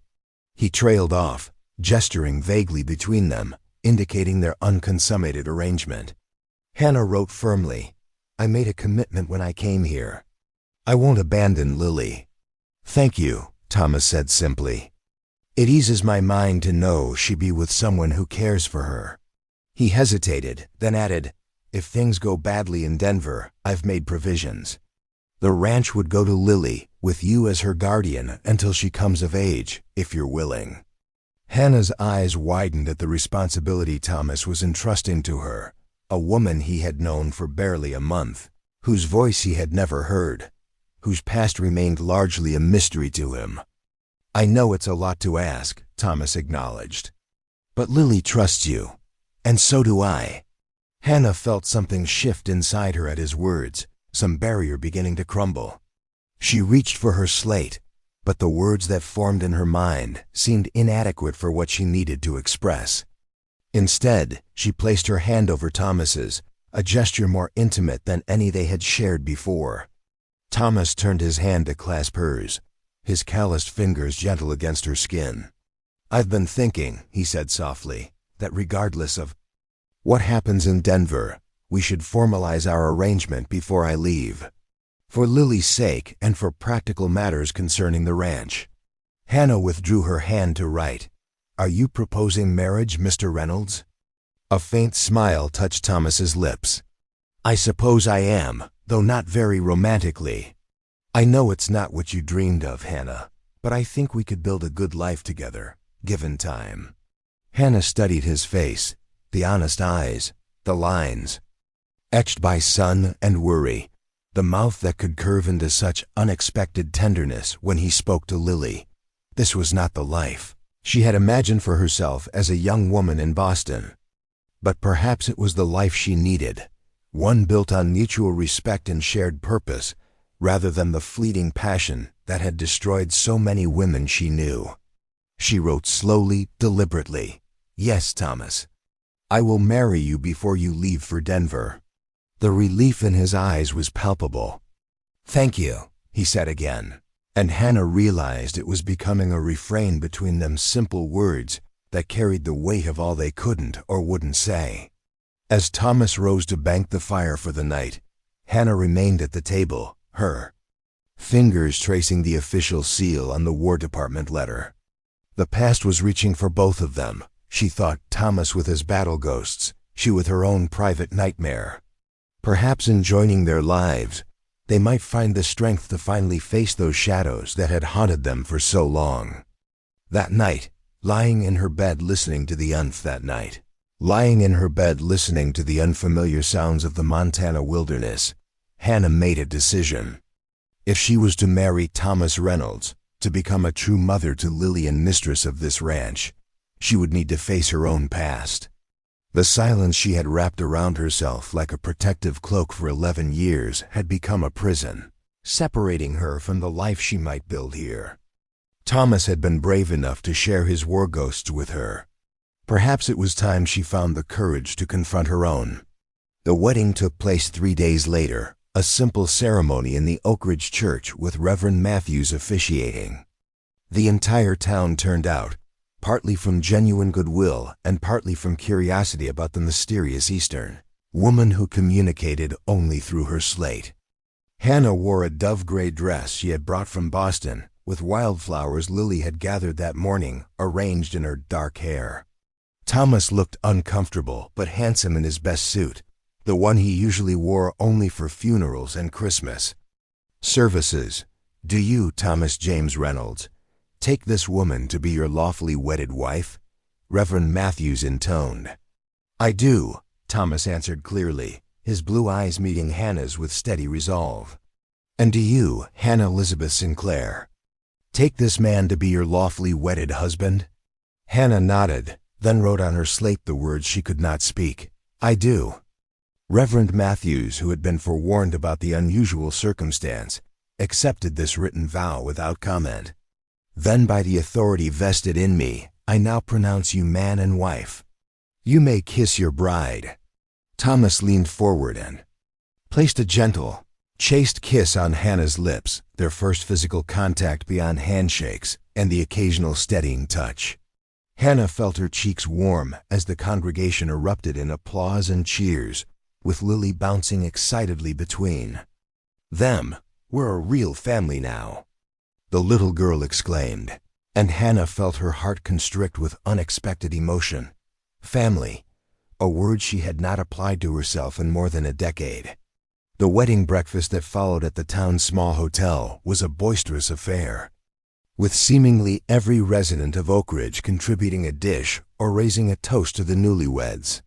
He trailed off, gesturing vaguely between them, indicating their unconsummated arrangement. Hannah wrote firmly, "I made a commitment when I came here. I won't abandon Lily." "Thank you," Thomas said simply. "It eases my mind to know she'd be with someone who cares for her." He hesitated, then added, "If things go badly in Denver, I've made provisions. The ranch would go to Lily, with you as her guardian until she comes of age, if you're willing." Hannah's eyes widened at the responsibility Thomas was entrusting to her, a woman he had known for barely a month, whose voice he had never heard, whose past remained largely a mystery to him. "I know it's a lot to ask," Thomas acknowledged. "But Lily trusts you, and so do I." Hannah felt something shift inside her at his words, some barrier beginning to crumble. She reached for her slate, but the words that formed in her mind seemed inadequate for what she needed to express. Instead, she placed her hand over Thomas's, a gesture more intimate than any they had shared before. Thomas turned his hand to clasp hers, his calloused fingers gentle against her skin. "I've been thinking," he said softly, "that regardless of what happens in Denver, we should formalize our arrangement before I leave. For Lily's sake and for practical matters concerning the ranch." Hannah withdrew her hand to write, "Are you proposing marriage, Mr. Reynolds?" A faint smile touched Thomas's lips. "I suppose I am, though not very romantically. I know it's not what you dreamed of, Hannah, but I think we could build a good life together, given time." Hannah studied his face, the honest eyes, the lines etched by sun and worry, the mouth that could curve into such unexpected tenderness when he spoke to Lily. This was not the life she had imagined for herself as a young woman in Boston. But perhaps it was the life she needed, one built on mutual respect and shared purpose, rather than the fleeting passion that had destroyed so many women she knew. She wrote slowly, deliberately, "Yes, Thomas, I will marry you before you leave for Denver." The relief in his eyes was palpable. "Thank you," he said again, and Hannah realized it was becoming a refrain between them, simple words, that carried the weight of all they couldn't or wouldn't say. As Thomas rose to bank the fire for the night, Hannah remained at the table, her fingers tracing the official seal on the War Department letter. The past was reaching for both of them, she thought, Thomas with his battle ghosts, she with her own private nightmare. Perhaps in joining their lives, they might find the strength to finally face those shadows that had haunted them for so long. That night, lying in her bed listening to the unfamiliar sounds of the Montana wilderness, Hannah made a decision. If she was to marry Thomas Reynolds, to become a true mother to Lily and mistress of this ranch, she would need to face her own past. The silence she had wrapped around herself like a protective cloak for 11 years had become a prison, separating her from the life she might build here. Thomas had been brave enough to share his war ghosts with her. Perhaps it was time she found the courage to confront her own. The wedding took place 3 days later, a simple ceremony in the Oakridge church with Reverend Matthews officiating. The entire town turned out, partly from genuine goodwill and partly from curiosity about the mysterious Eastern woman who communicated only through her slate. Hannah wore a dove-gray dress she had brought from Boston, with wildflowers Lily had gathered that morning arranged in her dark hair. Thomas looked uncomfortable but handsome in his best suit, the one he usually wore only for funerals and Christmas services. "Do you, Thomas James Reynolds, take this woman to be your lawfully wedded wife?" Reverend Matthews intoned. "I do," Thomas answered clearly, his blue eyes meeting Hannah's with steady resolve. "And do you, Hannah Elizabeth Sinclair, take this man to be your lawfully wedded husband?" Hannah nodded, then wrote on her slate the words she could not speak. "I do." Reverend Matthews, who had been forewarned about the unusual circumstance, accepted this written vow without comment. "Then by the authority vested in me, I now pronounce you man and wife. You may kiss your bride." Thomas leaned forward and placed a gentle, chaste kiss on Hannah's lips, their first physical contact beyond handshakes and the occasional steadying touch. Hannah felt her cheeks warm as the congregation erupted in applause and cheers, with Lily bouncing excitedly between. "Them, we're a real family now," the little girl exclaimed, and Hannah felt her heart constrict with unexpected emotion. Family, a word she had not applied to herself in more than a decade. The wedding breakfast that followed at the town's small hotel was a boisterous affair, with seemingly every resident of Oakridge contributing a dish or raising a toast to the newlyweds.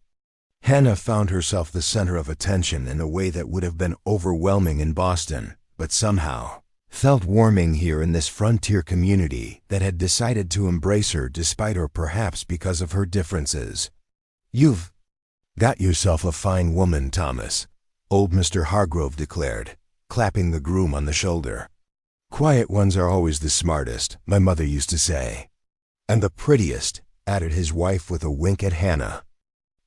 Hannah found herself the center of attention in a way that would have been overwhelming in Boston, but somehow felt warming here in this frontier community that had decided to embrace her despite or perhaps because of her differences. "You've got yourself a fine woman, Thomas," old Mr. Hargrove declared, clapping the groom on the shoulder. "Quiet ones are always the smartest, my mother used to say." "And the prettiest," added his wife with a wink at Hannah.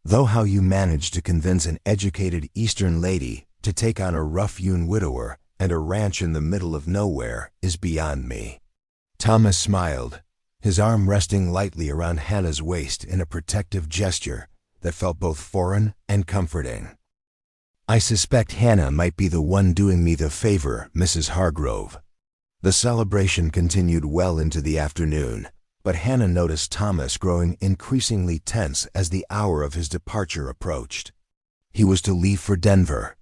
"Though how you managed to convince an educated Eastern lady to take on a rough-hewn widower and a ranch in the middle of nowhere is beyond me." Thomas smiled, his arm resting lightly around Hannah's waist in a protective gesture that felt both foreign and comforting. "I suspect Hannah might be the one doing me the favor, Mrs. Hargrove." The celebration continued well into the afternoon, but Hannah noticed Thomas growing increasingly tense as the hour of his departure approached. He was to leave for Denver.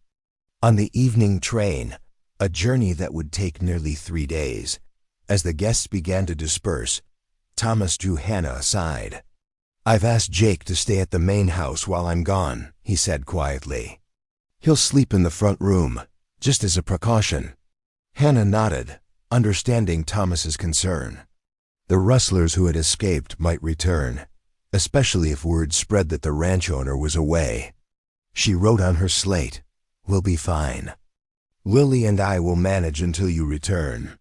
On the evening train, a journey that would take nearly 3 days, as the guests began to disperse, Thomas drew Hannah aside. "I've asked Jake to stay at the main house while I'm gone," he said quietly. "He'll sleep in the front room, just as a precaution." Hannah nodded, understanding Thomas's concern. The rustlers who had escaped might return, especially if word spread that the ranch owner was away. She wrote on her slate, "We'll be fine. Lily and I will manage until you return."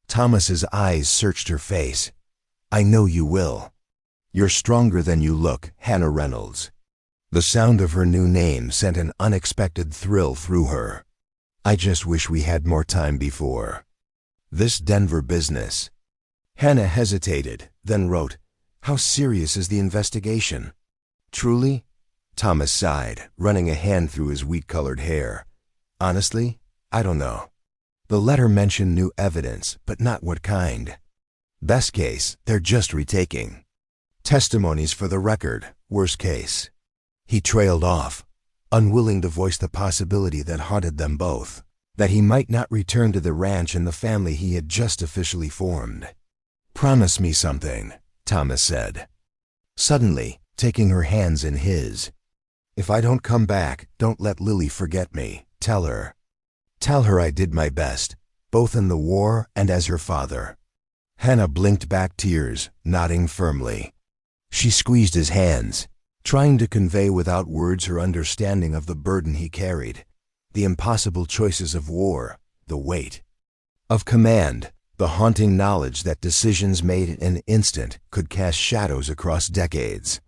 Thomas's eyes searched her face. "I know you will. You're stronger than you look, Hannah Reynolds." The sound of her new name sent an unexpected thrill through her. "I just wish we had more time before this Denver business." Hannah hesitated, then wrote, How serious is the investigation? Truly? Thomas sighed, running a hand through his wheat-colored hair. Honestly, I don't know. The letter mentioned new evidence, but not what kind. Best case, they're just retaking. Testimonies for the record, worst case. He trailed off, unwilling to voice the possibility that haunted them both, that he might not return to the ranch and the family he had just officially formed. Promise me something, Thomas said, suddenly taking her hands in his. If I don't come back, don't let Lily forget me. Tell her. Tell her I did my best, both in the war and as her father. Hannah blinked back tears, nodding firmly. She squeezed his hands, trying to convey without words her understanding of the burden he carried, the impossible choices of war, the weight of command, the haunting knowledge that decisions made in an instant could cast shadows across decades.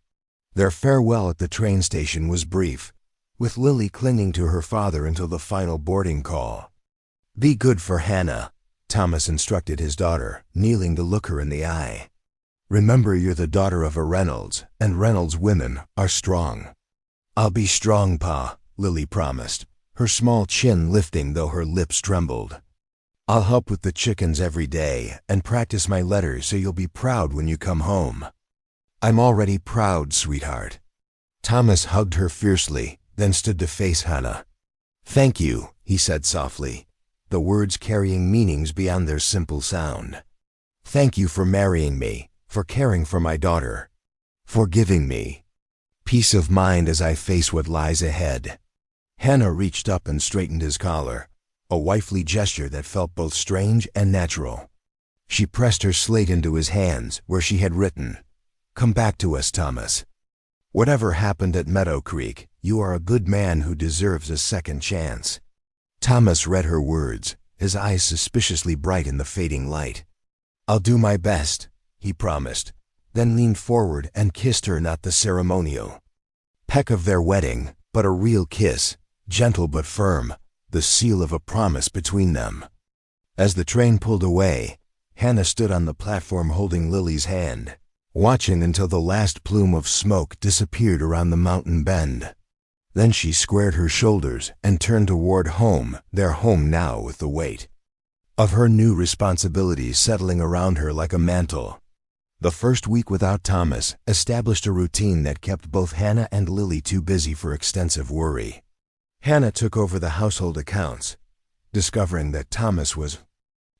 Their farewell at the train station was brief, with Lily clinging to her father until the final boarding call. Be good for Hannah, Thomas instructed his daughter, kneeling to look her in the eye. Remember you're the daughter of a Reynolds, and Reynolds women are strong. I'll be strong, Pa, Lily promised, her small chin lifting though her lips trembled. I'll help with the chickens every day and practice my letters so you'll be proud when you come home. I'm already proud, sweetheart. Thomas hugged her fiercely, then stood to face Hannah. Thank you, he said softly, the words carrying meanings beyond their simple sound. Thank you for marrying me, for caring for my daughter, for giving me peace of mind as I face what lies ahead. Hannah reached up and straightened his collar, a wifely gesture that felt both strange and natural. She pressed her slate into his hands where she had written, Come back to us, Thomas. Whatever happened at Meadow Creek, you are a good man who deserves a second chance. Thomas read her words, his eyes suspiciously bright in the fading light. I'll do my best, he promised, then leaned forward and kissed her, not the ceremonial peck of their wedding, but a real kiss, gentle but firm, the seal of a promise between them. As the train pulled away, Hannah stood on the platform holding Lily's hand, watching until the last plume of smoke disappeared around the mountain bend. Then she squared her shoulders and turned toward home, their home now with the weight of her new responsibilities settling around her like a mantle. The first week without Thomas established a routine that kept both Hannah and Lily too busy for extensive worry. Hannah took over the household accounts, discovering that Thomas was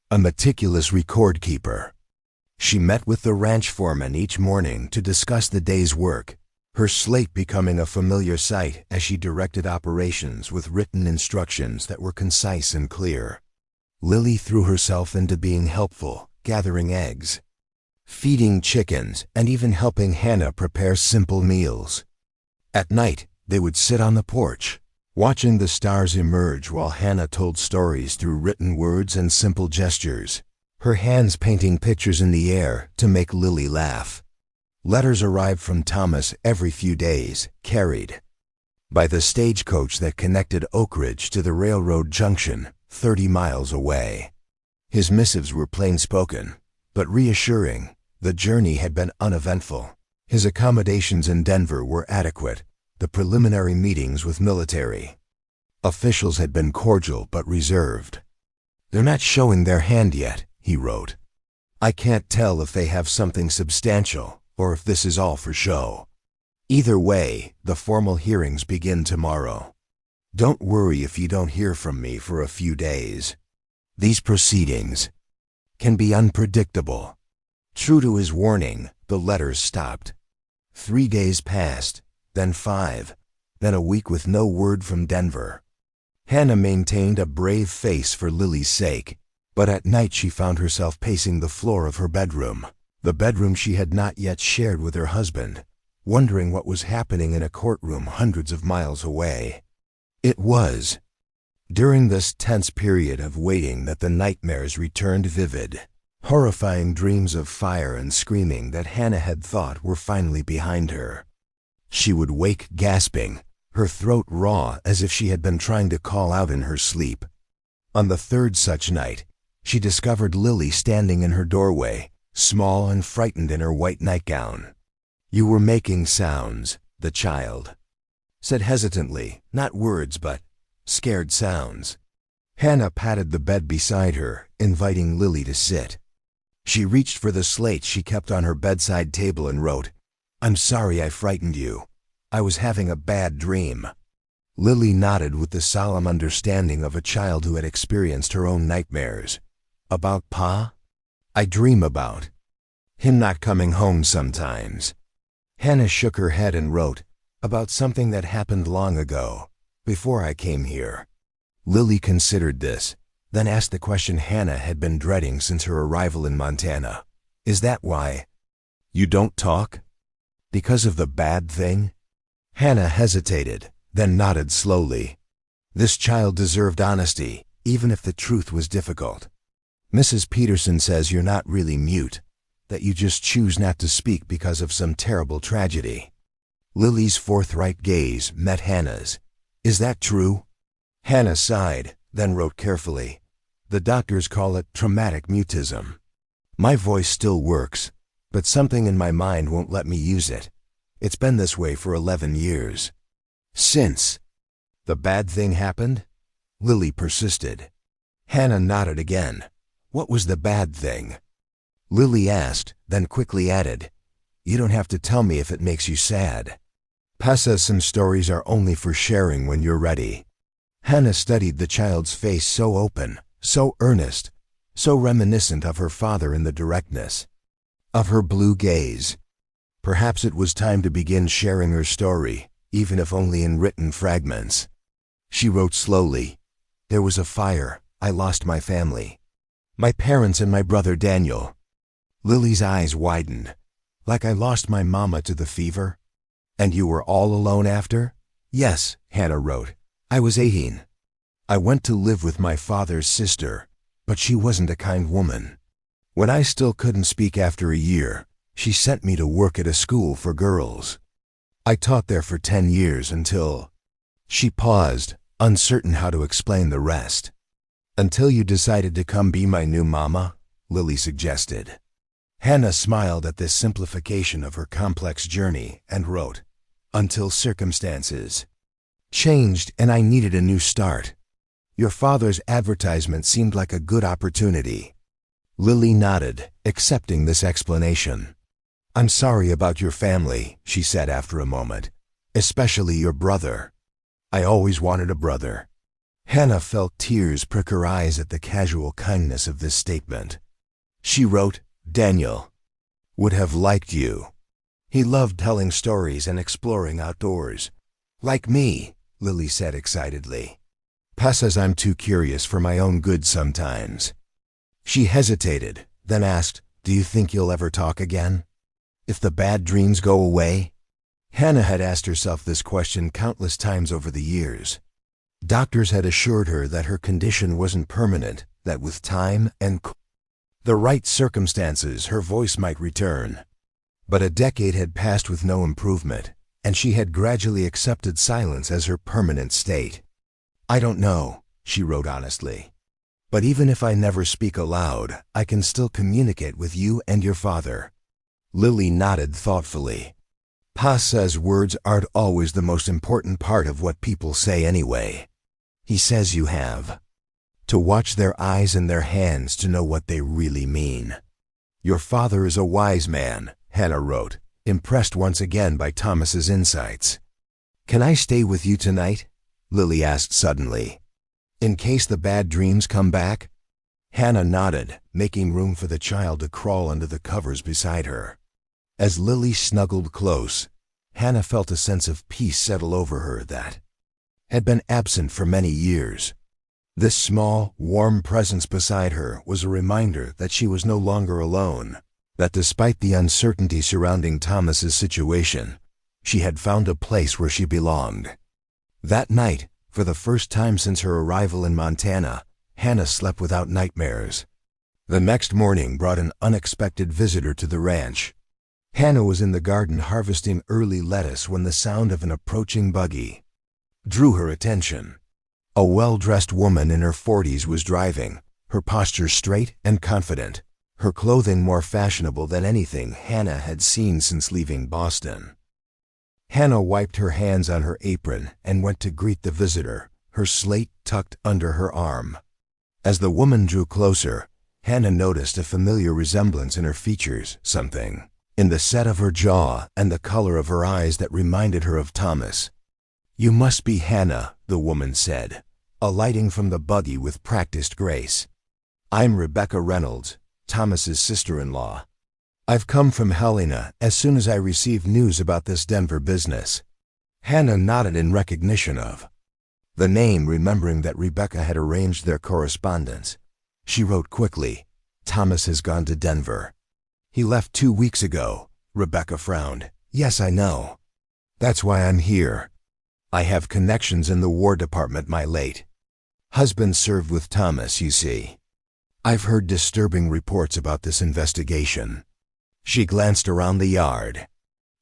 a meticulous record keeper. She met with the ranch foreman each morning to discuss the day's work, her slate becoming a familiar sight as she directed operations with written instructions that were concise and clear. Lily threw herself into being helpful, gathering eggs, feeding chickens, and even helping Hannah prepare simple meals. At night, they would sit on the porch, watching the stars emerge while Hannah told stories through written words and simple gestures, her hands painting pictures in the air to make Lily laugh. Letters arrived from Thomas every few days, carried by the stagecoach that connected Oakridge to the railroad junction 30 miles away. His missives were plain-spoken, but reassuring. The journey had been uneventful. His accommodations in Denver were adequate. The preliminary meetings with military officials had been cordial but reserved. They're not showing their hand yet, he wrote. I can't tell if they have something substantial or if this is all for show. Either way, the formal hearings begin tomorrow. Don't worry if you don't hear from me for a few days. These proceedings can be unpredictable. True to his warning, the letters stopped. 3 days passed, then 5, then a week with no word from Denver. Hannah maintained a brave face for Lily's sake, but at night she found herself pacing the floor of her bedroom, the bedroom she had not yet shared with her husband, wondering what was happening in a courtroom hundreds of miles away. It was during this tense period of waiting that the nightmares returned vivid, horrifying dreams of fire and screaming that Hannah had thought were finally behind her. She would wake gasping, her throat raw as if she had been trying to call out in her sleep. On the third such night, she discovered Lily standing in her doorway, small and frightened in her white nightgown. "You were making sounds," the child said hesitantly, not words but scared sounds. Hannah patted the bed beside her, inviting Lily to sit. She reached for the slate she kept on her bedside table and wrote, "I'm sorry I frightened you. I was having a bad dream." Lily nodded with the solemn understanding of a child who had experienced her own nightmares. "About Pa? I dream about him not coming home sometimes." Hannah shook her head and wrote, "About something that happened long ago, before I came here." Lily considered this, then asked the question Hannah had been dreading since her arrival in Montana. "Is that why you don't talk? Because of the bad thing?" Hannah hesitated, then nodded slowly. This child deserved honesty, even if the truth was difficult. "Mrs. Peterson says you're not really mute, that you just choose not to speak because of some terrible tragedy." Lily's forthright gaze met Hannah's. "Is that true?" Hannah sighed, then wrote carefully, "The doctors call it traumatic mutism. My voice still works, but something in my mind won't let me use it. It's been this way for 11 years. Since the bad thing happened?" Lily persisted. Hannah nodded again. "What was the bad thing?" Lily asked, then quickly added, "You don't have to tell me if it makes you sad. Pa says some stories are only for sharing when you're ready." Hannah studied the child's face, so open, so earnest, so reminiscent of her father in the directness of her blue gaze. Perhaps it was time to begin sharing her story, even if only in written fragments. She wrote slowly, "There was a fire. I lost my family. My parents and my brother Daniel." Lily's eyes widened. "Like I lost my mama to the fever? And you were all alone after?" "Yes," Hannah wrote. "I was 18. I went to live with my father's sister, but she wasn't a kind woman. When I still couldn't speak after a year, she sent me to work at a school for girls. I taught there for 10 years until—" She paused, uncertain how to explain the rest. "Until you decided to come be my new mama," Lily suggested. Hannah smiled at this simplification of her complex journey and wrote, "Until circumstances changed and I needed a new start. Your father's advertisement seemed like a good opportunity." Lily nodded, accepting this explanation. "I'm sorry about your family," she said after a moment, "especially your brother. I always wanted a brother." Hannah felt tears prick her eyes at the casual kindness of this statement. She wrote, "Daniel would have liked you. He loved telling stories and exploring outdoors. Like me," Lily said excitedly. "Pa says I'm too curious for my own good sometimes." She hesitated, then asked, "Do you think you'll ever talk again? If the bad dreams go away?" Hannah had asked herself this question countless times over the years. Doctors had assured her that her condition wasn't permanent, that with time and the right circumstances her voice might return. But a decade had passed with no improvement, and she had gradually accepted silence as her permanent state. "I don't know," she wrote honestly. "But even if I never speak aloud, I can still communicate with you and your father." Lily nodded thoughtfully. "Pa says words aren't always the most important part of what people say anyway. He says you have to watch their eyes and their hands to know what they really mean." "Your father is a wise man," Hannah wrote, impressed once again by Thomas's insights. "Can I stay with you tonight?" Lily asked suddenly. "In case the bad dreams come back?" Hannah nodded, making room for the child to crawl under the covers beside her. As Lily snuggled close, Hannah felt a sense of peace settle over her that had been absent for many years. This small, warm presence beside her was a reminder that she was no longer alone, that despite the uncertainty surrounding Thomas's situation, she had found a place where she belonged. That night, for the first time since her arrival in Montana, Hannah slept without nightmares. The next morning brought an unexpected visitor to the ranch. Hannah was in the garden harvesting early lettuce when the sound of an approaching buggy drew her attention. A well-dressed woman in her 40s was driving, her posture straight and confident. her clothing more fashionable than anything Hannah had seen since leaving Boston. Hannah wiped her hands on her apron and went to greet the visitor, her slate tucked under her arm. As the woman drew closer, Hannah noticed a familiar resemblance in her features, something in the set of her jaw and the color of her eyes that reminded her of Thomas. "You must be Hannah," the woman said, alighting from the buggy with practiced grace. "I'm Rebecca Reynolds, Thomas's sister-in-law. I've come from Helena as soon as I received news about this Denver business." Hannah nodded in recognition of the name, remembering that Rebecca had arranged their correspondence. She wrote quickly, "Thomas has gone to Denver." "He left 2 weeks ago," Rebecca frowned. "Yes, I know. That's why I'm here. I have connections in the War Department. My late husband served with Thomas, you see. I've heard disturbing reports about this investigation." She glanced around the yard.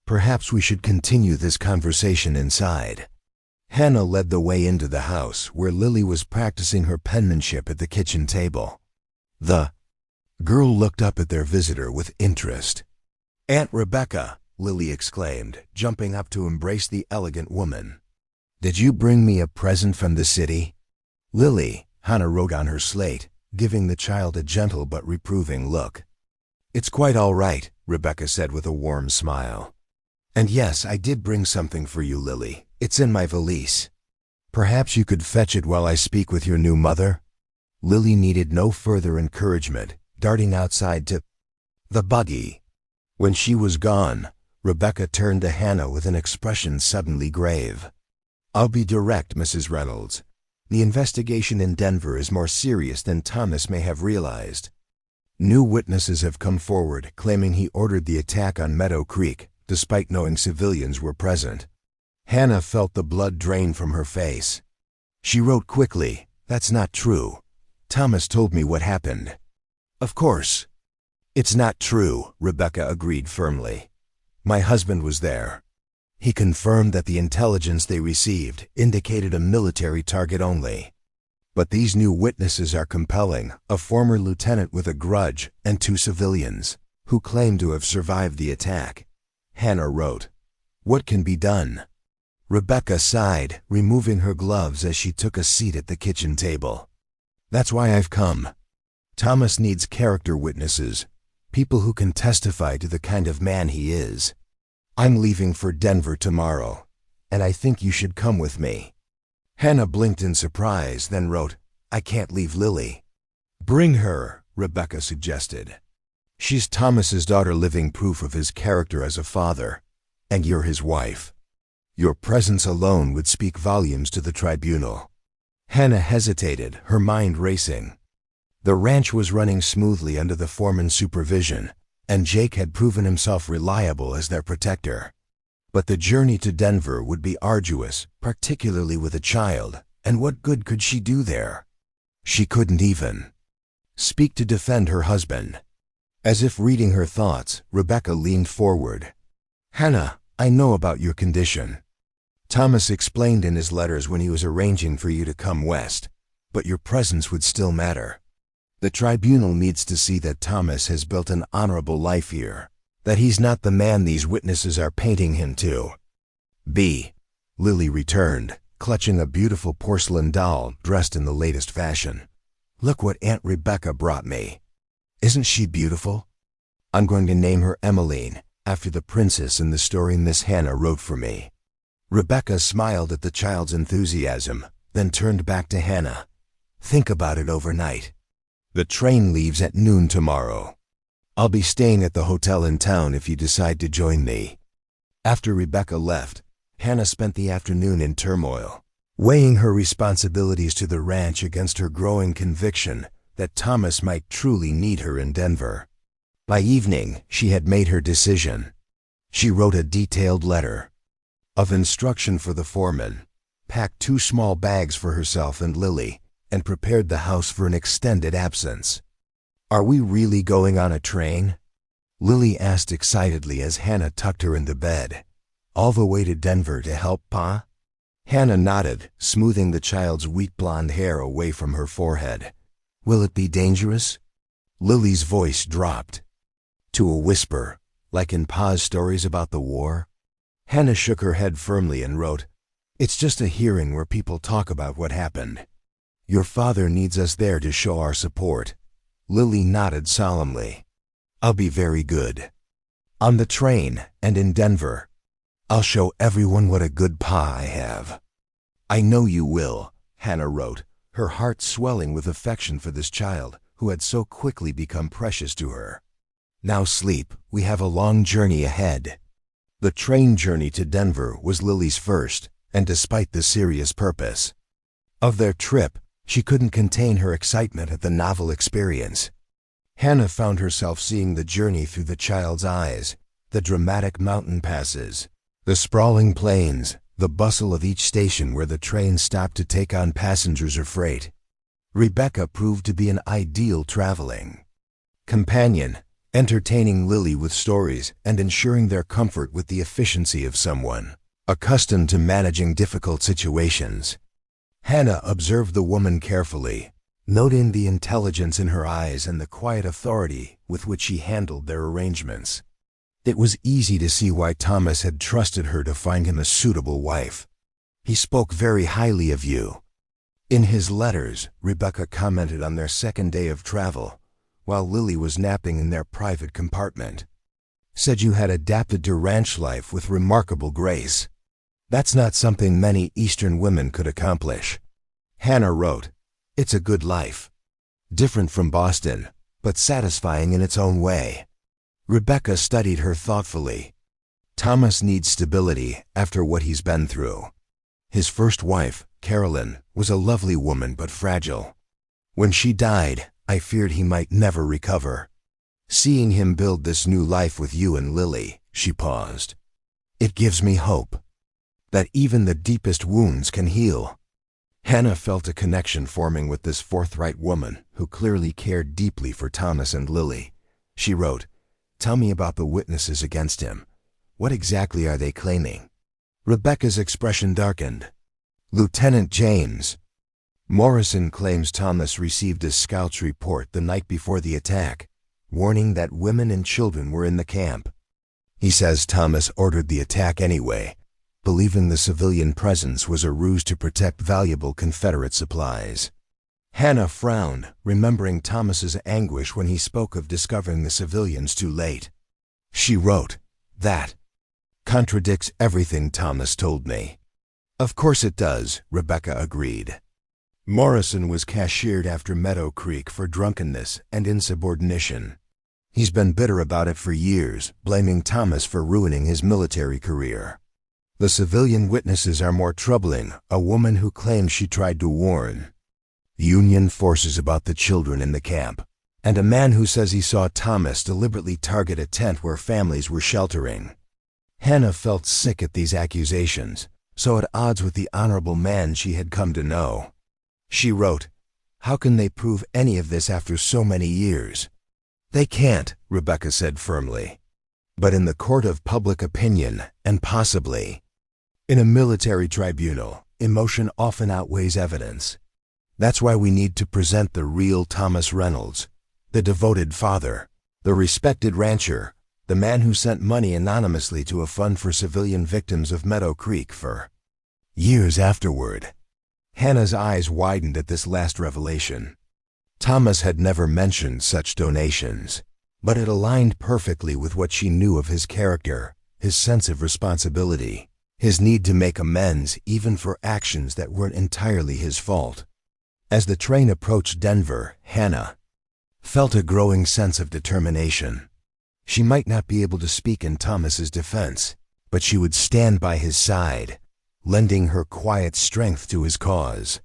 "Perhaps we should continue this conversation inside." Hannah led the way into the house, where Lily was practicing her penmanship at the kitchen table. The girl looked up at their visitor with interest. "Aunt Rebecca," Lily exclaimed, jumping up to embrace the elegant woman. "Did you bring me a present from the city?" "Lily," Hannah wrote on her slate, giving the child a gentle but reproving look. "It's quite all right," Rebecca said with a warm smile. "And yes, I did bring something for you, Lily. It's in my valise. Perhaps you could fetch it while I speak with your new mother?" Lily needed no further encouragement, darting outside to the buggy. When she was gone, Rebecca turned to Hannah with an expression suddenly grave. "I'll be direct, Mrs. Reynolds. The investigation in Denver is more serious than Thomas may have realized. New witnesses have come forward claiming he ordered the attack on Meadow Creek, despite knowing civilians were present." Hannah felt the blood drain from her face. She wrote quickly, "That's not true. Thomas told me what happened." "Of course it's not true," Rebecca agreed firmly. "My husband was there. He confirmed that the intelligence they received indicated a military target only. But these new witnesses are compelling, a former lieutenant with a grudge and 2 civilians, who claim to have survived the attack." Hannah wrote, "What can be done?" Rebecca sighed, removing her gloves as she took a seat at the kitchen table. "That's why I've come. Thomas needs character witnesses, people who can testify to the kind of man he is. I'm leaving for Denver tomorrow, and I think you should come with me." Hannah blinked in surprise, then wrote, "I can't leave Lily." "Bring her," Rebecca suggested. "She's Thomas's daughter, living proof of his character as a father, and you're his wife. Your presence alone would speak volumes to the tribunal." Hannah hesitated, her mind racing. The ranch was running smoothly under the foreman's supervision, and Jake had proven himself reliable as their protector. But the journey to Denver would be arduous, particularly with a child, and what good could she do there? She couldn't even speak to defend her husband. As if reading her thoughts, Rebecca leaned forward. "Hannah, I know about your condition. Thomas explained in his letters when he was arranging for you to come west, but your presence would still matter. The tribunal needs to see that Thomas has built an honorable life here, that he's not the man these witnesses are painting him to." Lily returned, clutching a beautiful porcelain doll dressed in the latest fashion. "Look what Aunt Rebecca brought me. Isn't she beautiful? I'm going to name her Emmeline, after the princess in the story Miss Hannah wrote for me." Rebecca smiled at the child's enthusiasm, then turned back to Hannah. "Think about it overnight. The train leaves at noon tomorrow. I'll be staying at the hotel in town if you decide to join me." After Rebecca left, Hannah spent the afternoon in turmoil, weighing her responsibilities to the ranch against her growing conviction that Thomas might truly need her in Denver. By evening, she had made her decision. She wrote a detailed letter of instruction for the foreman, packed 2 small bags for herself and Lily, and prepared the house for an extended absence. "Are we really going on a train?" Lily asked excitedly as Hannah tucked her into bed. "All the way to Denver to help Pa?" Hannah nodded, smoothing the child's wheat blonde hair away from her forehead. "Will it be dangerous?" Lily's voice dropped to a whisper, like in Pa's stories about the war. Hannah shook her head firmly and wrote, "It's just a hearing where people talk about what happened. Your father needs us there to show our support." Lily nodded solemnly. "I'll be very good. On the train and in Denver, I'll show everyone what a good pa I have." "I know you will," Hannah wrote, her heart swelling with affection for this child who had so quickly become precious to her. "Now sleep, we have a long journey ahead." The train journey to Denver was Lily's first, and despite the serious purpose of their trip, she couldn't contain her excitement at the novel experience. Hannah found herself seeing the journey through the child's eyes, the dramatic mountain passes, the sprawling plains, the bustle of each station where the train stopped to take on passengers or freight. Rebecca proved to be an ideal traveling companion, entertaining Lily with stories and ensuring their comfort with the efficiency of someone accustomed to managing difficult situations. Hannah observed the woman carefully, noting the intelligence in her eyes and the quiet authority with which she handled their arrangements. It was easy to see why Thomas had trusted her to find him a suitable wife. "He spoke very highly of you." In his letters, Rebecca commented on their second day of travel, while Lily was napping in their private compartment. "Said you had adapted to ranch life with remarkable grace. That's not something many Eastern women could accomplish." Hannah wrote, "It's a good life. Different from Boston, but satisfying in its own way." Rebecca studied her thoughtfully. "Thomas needs stability after what he's been through. His first wife, Carolyn, was a lovely woman but fragile. When she died, I feared he might never recover. Seeing him build this new life with you and Lily," she paused, "it gives me hope that even the deepest wounds can heal." Hannah felt a connection forming with this forthright woman who clearly cared deeply for Thomas and Lily. She wrote, "Tell me about the witnesses against him. What exactly are they claiming?" Rebecca's expression darkened. "Lieutenant James Morrison claims Thomas received a scout's report the night before the attack, warning that women and children were in the camp. He says Thomas ordered the attack anyway, believing the civilian presence was a ruse to protect valuable Confederate supplies." Hannah frowned, remembering Thomas's anguish when he spoke of discovering the civilians too late. She wrote, "That contradicts everything Thomas told me." "Of course it does," Rebecca agreed. "Morrison was cashiered after Meadow Creek for drunkenness and insubordination. He's been bitter about it for years, blaming Thomas for ruining his military career. The civilian witnesses are more troubling, a woman who claims she tried to warn Union forces about the children in the camp, and a man who says he saw Thomas deliberately target a tent where families were sheltering." Hannah felt sick at these accusations, so at odds with the honorable man she had come to know. She wrote, "How can they prove any of this after so many years?" "They can't," Rebecca said firmly. "But in the court of public opinion, and possibly in a military tribunal, emotion often outweighs evidence. That's why we need to present the real Thomas Reynolds, the devoted father, the respected rancher, the man who sent money anonymously to a fund for civilian victims of Meadow Creek for years afterward." Hannah's eyes widened at this last revelation. Thomas had never mentioned such donations, but it aligned perfectly with what she knew of his character, his sense of responsibility, his need to make amends even for actions that weren't entirely his fault. As the train approached Denver, Hannah felt a growing sense of determination. She might not be able to speak in Thomas's defense, but she would stand by his side, lending her quiet strength to his cause.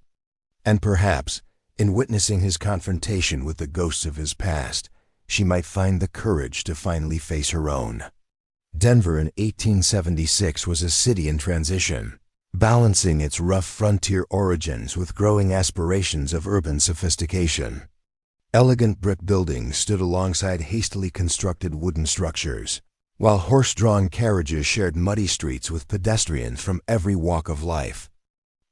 And perhaps, in witnessing his confrontation with the ghosts of his past, she might find the courage to finally face her own. Denver in 1876 was a city in transition, balancing its rough frontier origins with growing aspirations of urban sophistication. Elegant brick buildings stood alongside hastily constructed wooden structures, while horse-drawn carriages shared muddy streets with pedestrians from every walk of life.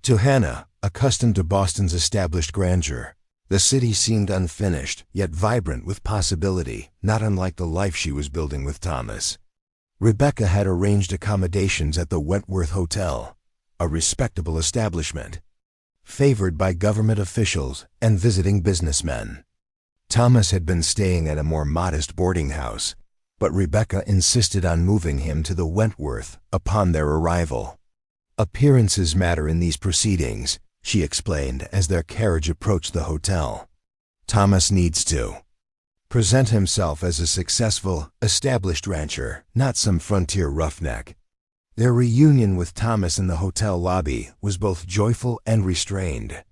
To Hannah, accustomed to Boston's established grandeur, The city seemed unfinished, yet vibrant with possibility, not unlike the life she was building with Thomas. Rebecca had arranged accommodations at the Wentworth Hotel, a respectable establishment, favored by government officials and visiting businessmen. Thomas had been staying at a more modest boarding house, but Rebecca insisted on moving him to the Wentworth upon their arrival. "Appearances matter in these proceedings," she explained as their carriage approached the hotel. "Thomas needs to present himself as a successful, established rancher, not some frontier roughneck." Their reunion with Thomas in the hotel lobby was both joyful and restrained.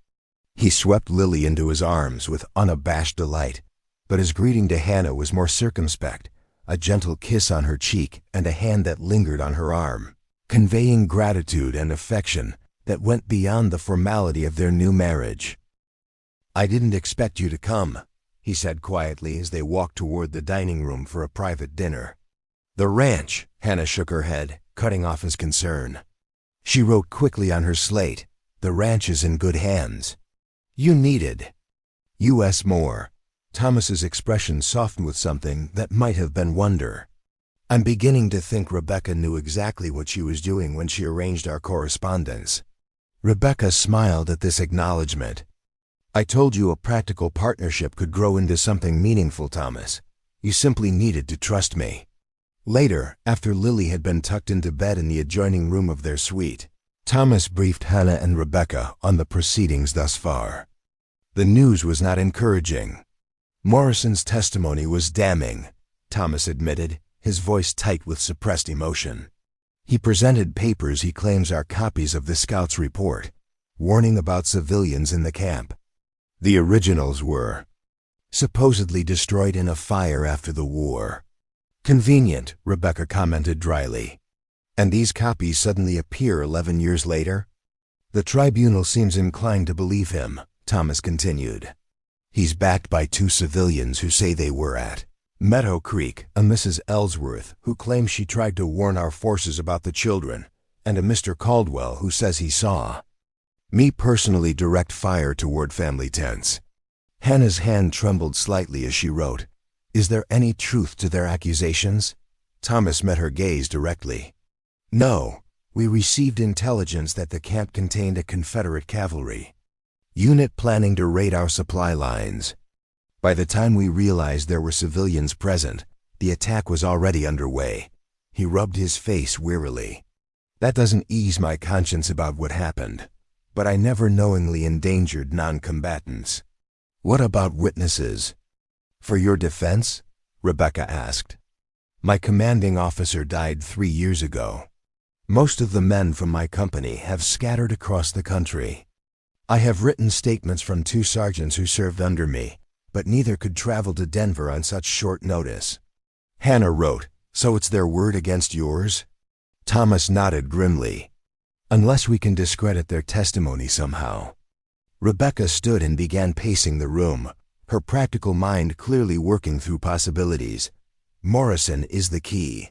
He swept Lily into his arms with unabashed delight, but his greeting to Hannah was more circumspect, a gentle kiss on her cheek and a hand that lingered on her arm, conveying gratitude and affection that went beyond the formality of their new marriage. "I didn't expect you to come," he said quietly as they walked toward the dining room for a private dinner. "The ranch," Hannah shook her head, cutting off his concern. She wrote quickly on her slate, "The ranch is in good hands. You needed U.S. more." Thomas's expression softened with something that might have been wonder. "I'm beginning to think Rebecca knew exactly what she was doing when she arranged our correspondence." Rebecca smiled at this acknowledgement. "I told you a practical partnership could grow into something meaningful, Thomas. You simply needed to trust me." Later, after Lily had been tucked into bed in the adjoining room of their suite, Thomas briefed Hannah and Rebecca on the proceedings thus far. The news was not encouraging. Morrison's testimony was damning, Thomas admitted, his voice tight with suppressed emotion. He presented papers he claims are copies of the Scouts' report, warning about civilians in the camp. The originals were supposedly destroyed in a fire after the war. "Convenient," Rebecca commented dryly. "And these copies suddenly appear 11 years later?" "The tribunal seems inclined to believe him," Thomas continued. "He's backed by 2 civilians who say they were at Meadow Creek, a Mrs. Ellsworth who claims she tried to warn our forces about the children, and a Mr. Caldwell who says he saw me personally direct fire toward family tents." Hannah's hand trembled slightly as she wrote, "Is there any truth to their accusations?" Thomas met her gaze directly. "No, we received intelligence that the camp contained a Confederate cavalry unit planning to raid our supply lines. By the time we realized there were civilians present, the attack was already underway." He rubbed his face wearily. "That doesn't ease my conscience about what happened, but I never knowingly endangered non-combatants." "What about witnesses?" "For your defense?" Rebecca asked. "My commanding officer died 3 years ago. Most of the men from my company have scattered across the country. I have written statements from 2 sergeants who served under me, but neither could travel to Denver on such short notice." Hannah wrote, "So it's their word against yours?" Thomas nodded grimly. "Unless we can discredit their testimony somehow." Rebecca stood and began pacing the room, her practical mind clearly working through possibilities. "Morrison is the key.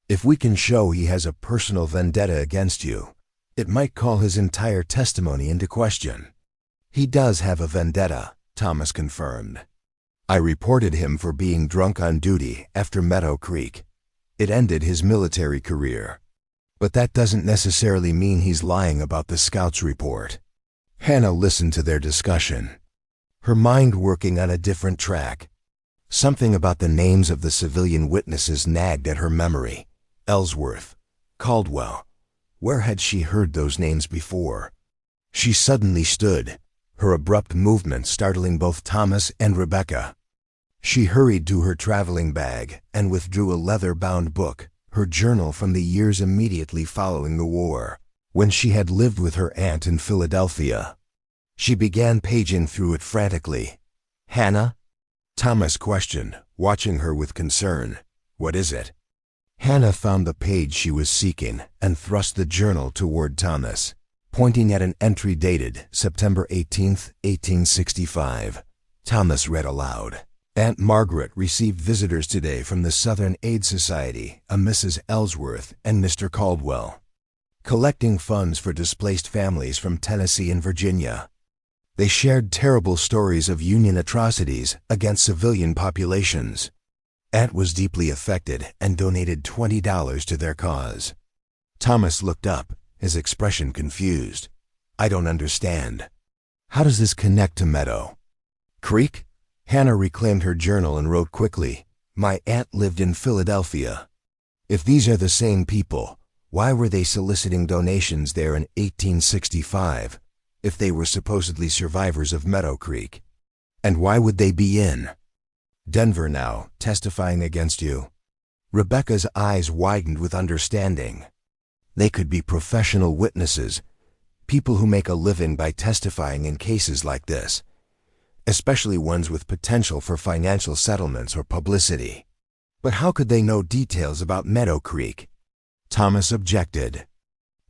If we can show he has a personal vendetta against you, it might call his entire testimony into question." "He does have a vendetta," Thomas confirmed. "I reported him for being drunk on duty after Meadow Creek. It ended his military career. But that doesn't necessarily mean he's lying about the Scouts' report." Hannah listened to their discussion, her mind working on a different track. Something about the names of the civilian witnesses nagged at her memory. Ellsworth, Caldwell. Where had she heard those names before? She suddenly stood, her abrupt movement startling both Thomas and Rebecca. She hurried to her traveling bag and withdrew a leather-bound book, her journal from the years immediately following the war, when she had lived with her aunt in Philadelphia. She began paging through it frantically. "Hannah?" Thomas questioned, watching her with concern. "What is it?" Hannah found the page she was seeking and thrust the journal toward Thomas, pointing at an entry dated September 18th, 1865. Thomas read aloud. "Aunt Margaret received visitors today from the Southern Aid Society, a Mrs. Ellsworth and Mr. Caldwell, collecting funds for displaced families from Tennessee and Virginia. They shared terrible stories of Union atrocities against civilian populations. Aunt was deeply affected and donated $20 to their cause. Thomas looked up, his expression confused. I don't understand. How does this connect to Meadow Creek? Hannah reclaimed her journal and wrote quickly, My aunt lived in Philadelphia. If these are the same people, why were they soliciting donations there in 1865, if they were supposedly survivors of Meadow Creek? And why would they be in Denver now, testifying against you? Rebecca's eyes widened with understanding. They could be professional witnesses, people who make a living by testifying in cases like this, especially ones with potential for financial settlements or publicity. But how could they know details about Meadow Creek? Thomas objected.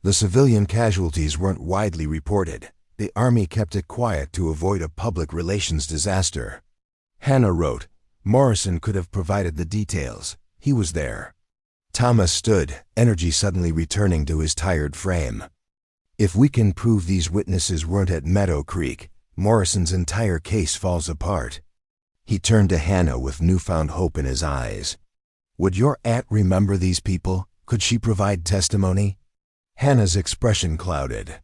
The civilian casualties weren't widely reported. The Army kept it quiet to avoid a public relations disaster. Hannah wrote, Morrison could have provided the details. He was there. Thomas stood, energy suddenly returning to his tired frame. If we can prove these witnesses weren't at Meadow Creek, Morrison's entire case falls apart. He turned to Hannah with newfound hope in his eyes. Would your aunt remember these people? Could she provide testimony? Hannah's expression clouded.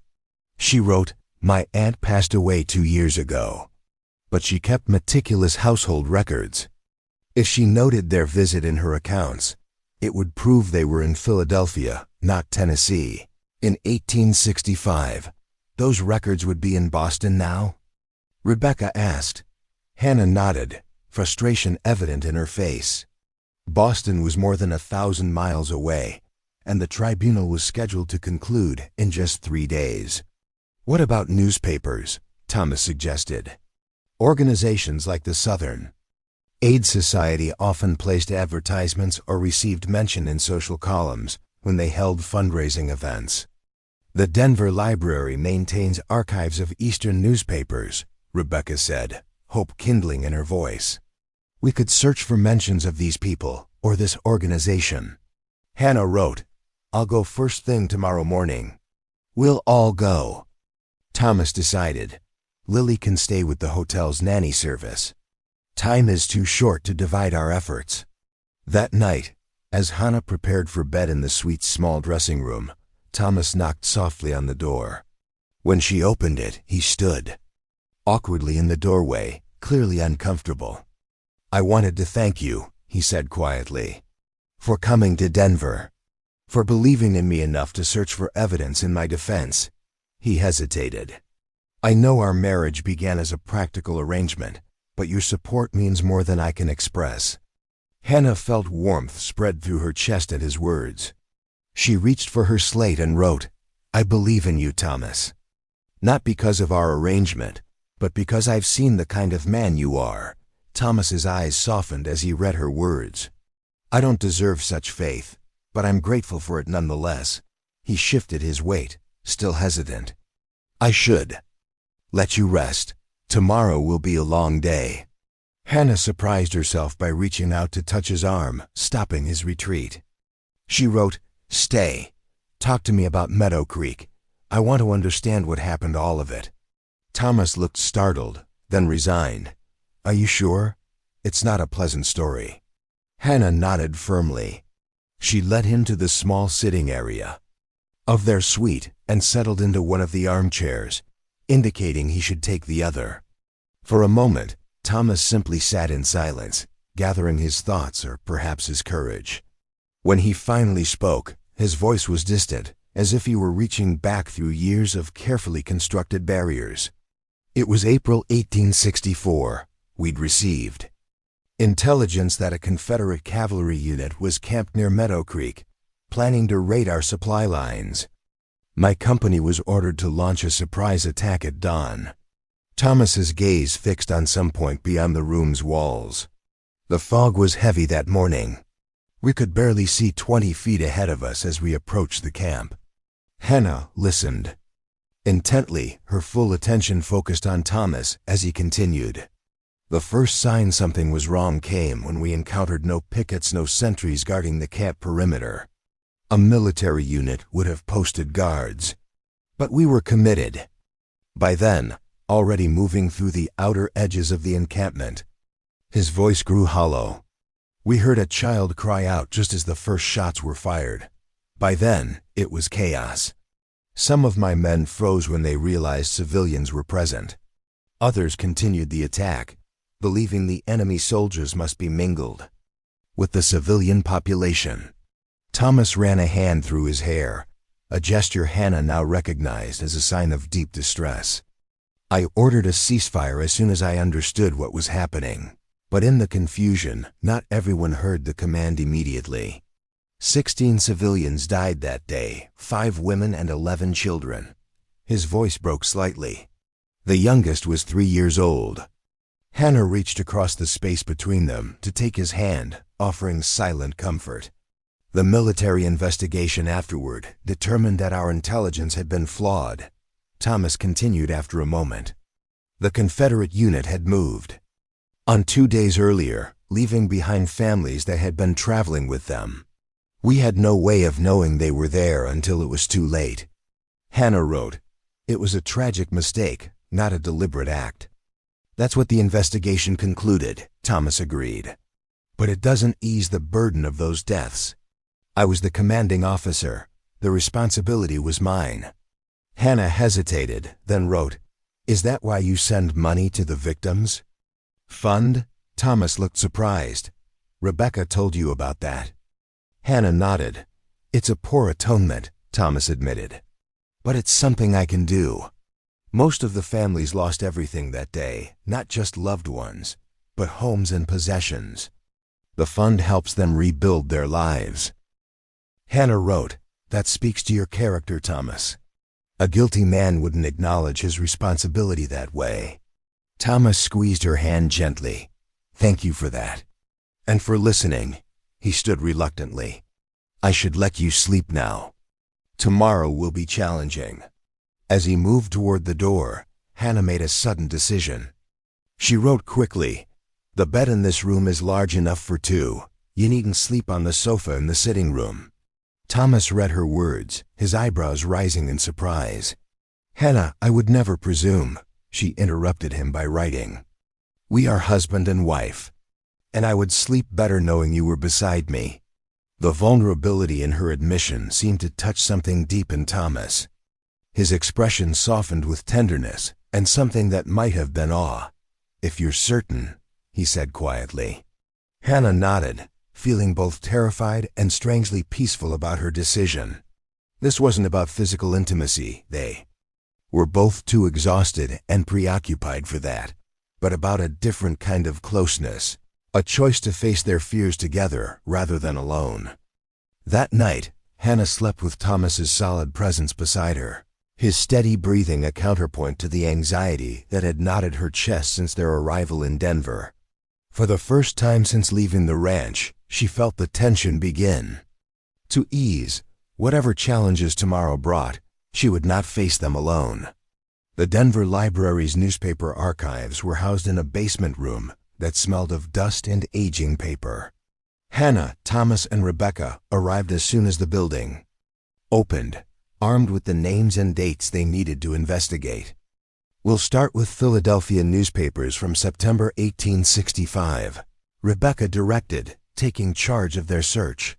She wrote, My aunt passed away 2 years ago, but she kept meticulous household records. If she noted their visit in her accounts, it would prove they were in Philadelphia, not Tennessee. In 1865, those records would be in Boston now? Rebecca asked. Hannah nodded, frustration evident in her face. Boston was more than 1,000 miles away, and the tribunal was scheduled to conclude in just 3 days. What about newspapers? Thomas suggested. Organizations like the Southern Aid Society often placed advertisements or received mention in social columns when they held fundraising events. The Denver Library maintains archives of Eastern newspapers, Rebecca said, hope kindling in her voice. We could search for mentions of these people or this organization. Hannah wrote, I'll go first thing tomorrow morning. We'll all go. Thomas decided. Lily can stay with the hotel's nanny service. Time is too short to divide our efforts. That night, as Hannah prepared for bed in the suite's small dressing room, Thomas knocked softly on the door. When she opened it, he stood awkwardly in the doorway, clearly uncomfortable. I wanted to thank you, he said quietly, for coming to Denver, for believing in me enough to search for evidence in my defense. He hesitated. I know our marriage began as a practical arrangement, but your support means more than I can express. Hannah felt warmth spread through her chest at his words. She reached for her slate and wrote, I believe in you, Thomas. Not because of our arrangement, but because I've seen the kind of man you are. Thomas's eyes softened as he read her words. I don't deserve such faith, but I'm grateful for it nonetheless. He shifted his weight, still hesitant. I should let you rest. Tomorrow will be a long day. Hannah surprised herself by reaching out to touch his arm, stopping his retreat. She wrote, Stay. Talk to me about Meadow Creek. I want to understand what happened to all of it. Thomas looked startled, then resigned. Are you sure? It's not a pleasant story. Hannah nodded firmly. She led him to the small sitting area of their suite and settled into one of the armchairs, indicating he should take the other. For a moment, Thomas simply sat in silence, gathering his thoughts or perhaps his courage. When he finally spoke, his voice was distant, as if he were reaching back through years of carefully constructed barriers. It was April 1864. We'd received intelligence that a Confederate cavalry unit was camped near Meadow Creek, planning to raid our supply lines. My company was ordered to launch a surprise attack at dawn. Thomas's gaze fixed on some point beyond the room's walls. The fog was heavy that morning. We could barely see 20 feet ahead of us as we approached the camp. Hannah listened intently, her full attention focused on Thomas as he continued. The first sign something was wrong came when we encountered no pickets, no sentries guarding the camp perimeter. A military unit would have posted guards. But we were committed. By then, already moving through the outer edges of the encampment. His voice grew hollow. We heard a child cry out just as the first shots were fired. By then, it was chaos. Some of my men froze when they realized civilians were present. Others continued the attack, believing the enemy soldiers must be mingled with the civilian population. Thomas ran a hand through his hair, a gesture Hannah now recognized as a sign of deep distress. I ordered a ceasefire as soon as I understood what was happening. But in the confusion, not everyone heard the command immediately. 16 civilians died that day, 5 women and 11 children. His voice broke slightly. The youngest was 3 years old. Hannah reached across the space between them to take his hand, offering silent comfort. The military investigation afterward determined that our intelligence had been flawed. Thomas continued after a moment. The Confederate unit had moved on 2 days earlier, leaving behind families that had been traveling with them. We had no way of knowing they were there until it was too late. Hannah wrote, "It was a tragic mistake, not a deliberate act." That's what the investigation concluded, Thomas agreed. But it doesn't ease the burden of those deaths. I was the commanding officer. The responsibility was mine. Hannah hesitated, then wrote, "Is that why you send money to the victims' fund?" Thomas looked surprised. "Rebecca told you about that?" Hannah nodded. "It's a poor atonement," Thomas admitted. "But it's something I can do." Most of the families lost everything that day, not just loved ones, but homes and possessions. The fund helps them rebuild their lives. Hannah wrote, "That speaks to your character, Thomas. A guilty man wouldn't acknowledge his responsibility that way." Thomas squeezed her hand gently. "Thank you for that. And for listening." He stood reluctantly. "I should let you sleep now. Tomorrow will be challenging." As he moved toward the door, Hannah made a sudden decision. She wrote quickly, "The bed in this room is large enough for 2. You needn't sleep on the sofa in the sitting room." Thomas read her words, his eyebrows rising in surprise. "Hannah, I would never presume," she interrupted him by writing. "We are husband and wife. And I would sleep better knowing you were beside me." The vulnerability in her admission seemed to touch something deep in Thomas. His expression softened with tenderness and something that might have been awe. "If you're certain," he said quietly. Hannah nodded, feeling both terrified and strangely peaceful about her decision. This wasn't about physical intimacy, they were both too exhausted and preoccupied for that, but about a different kind of closeness, a choice to face their fears together rather than alone. That night, Hannah slept with Thomas's solid presence beside her, his steady breathing a counterpoint to the anxiety that had knotted her chest since their arrival in Denver. For the first time since leaving the ranch, she felt the tension begin to ease. Whatever challenges tomorrow brought, she would not face them alone. The Denver Library's newspaper archives were housed in a basement room that smelled of dust and aging paper. Hannah, Thomas, and Rebecca arrived as soon as the building opened, armed with the names and dates they needed to investigate. "We'll start with Philadelphia newspapers from September 1865, Rebecca directed, taking charge of their search.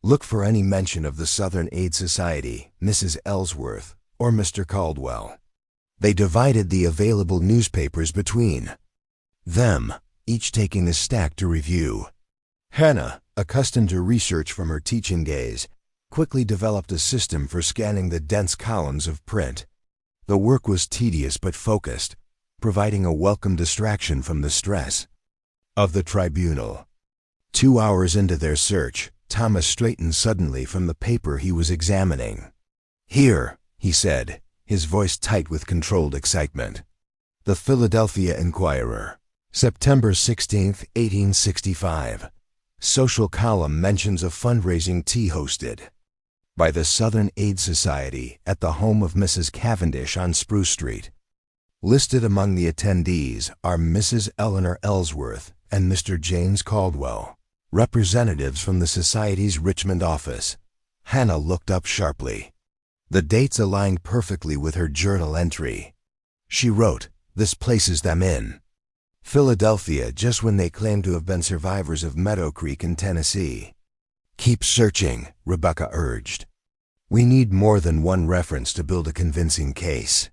"Look for any mention of the Southern Aid Society, Mrs. Ellsworth, or Mr. Caldwell." They divided the available newspapers between them, each taking a stack to review. Hannah, accustomed to research from her teaching days, quickly developed a system for scanning the dense columns of print. The work was tedious but focused, providing a welcome distraction from the stress of the tribunal. 2 hours into their search, Thomas straightened suddenly from the paper he was examining. "Here," he said, his voice tight with controlled excitement. The Philadelphia Inquirer, September 16, 1865. Social column mentions a fundraising tea hosted by the Southern Aid Society at the home of Mrs. Cavendish on Spruce Street. Listed among the attendees are Mrs. Eleanor Ellsworth and Mr. James Caldwell, representatives from the Society's Richmond office. Hannah looked up sharply. The dates aligned perfectly with her journal entry. She wrote, This places them in Philadelphia just when they claim to have been survivors of Meadow Creek in Tennessee. Keep searching, Rebecca urged. We need more than one reference to build a convincing case.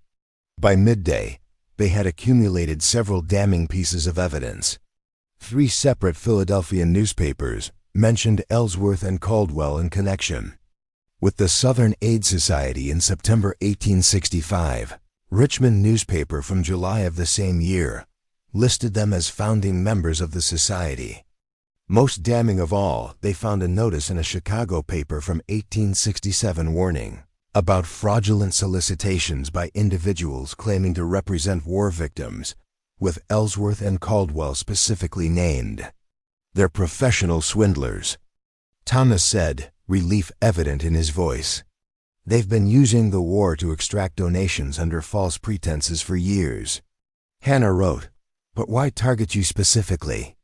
By midday, they had accumulated several damning pieces of evidence. 3 separate Philadelphia newspapers mentioned Ellsworth and Caldwell in connection with the Southern Aid Society in September 1865. Richmond newspaper from July of the same year listed them as founding members of the society. Most damning of all, they found a notice in a Chicago paper from 1867 warning about fraudulent solicitations by individuals claiming to represent war victims, with Ellsworth and Caldwell specifically named. They're professional swindlers, Thomas said, relief evident in his voice. They've been using the war to extract donations under false pretenses for years. Hannah wrote, but why target you specifically?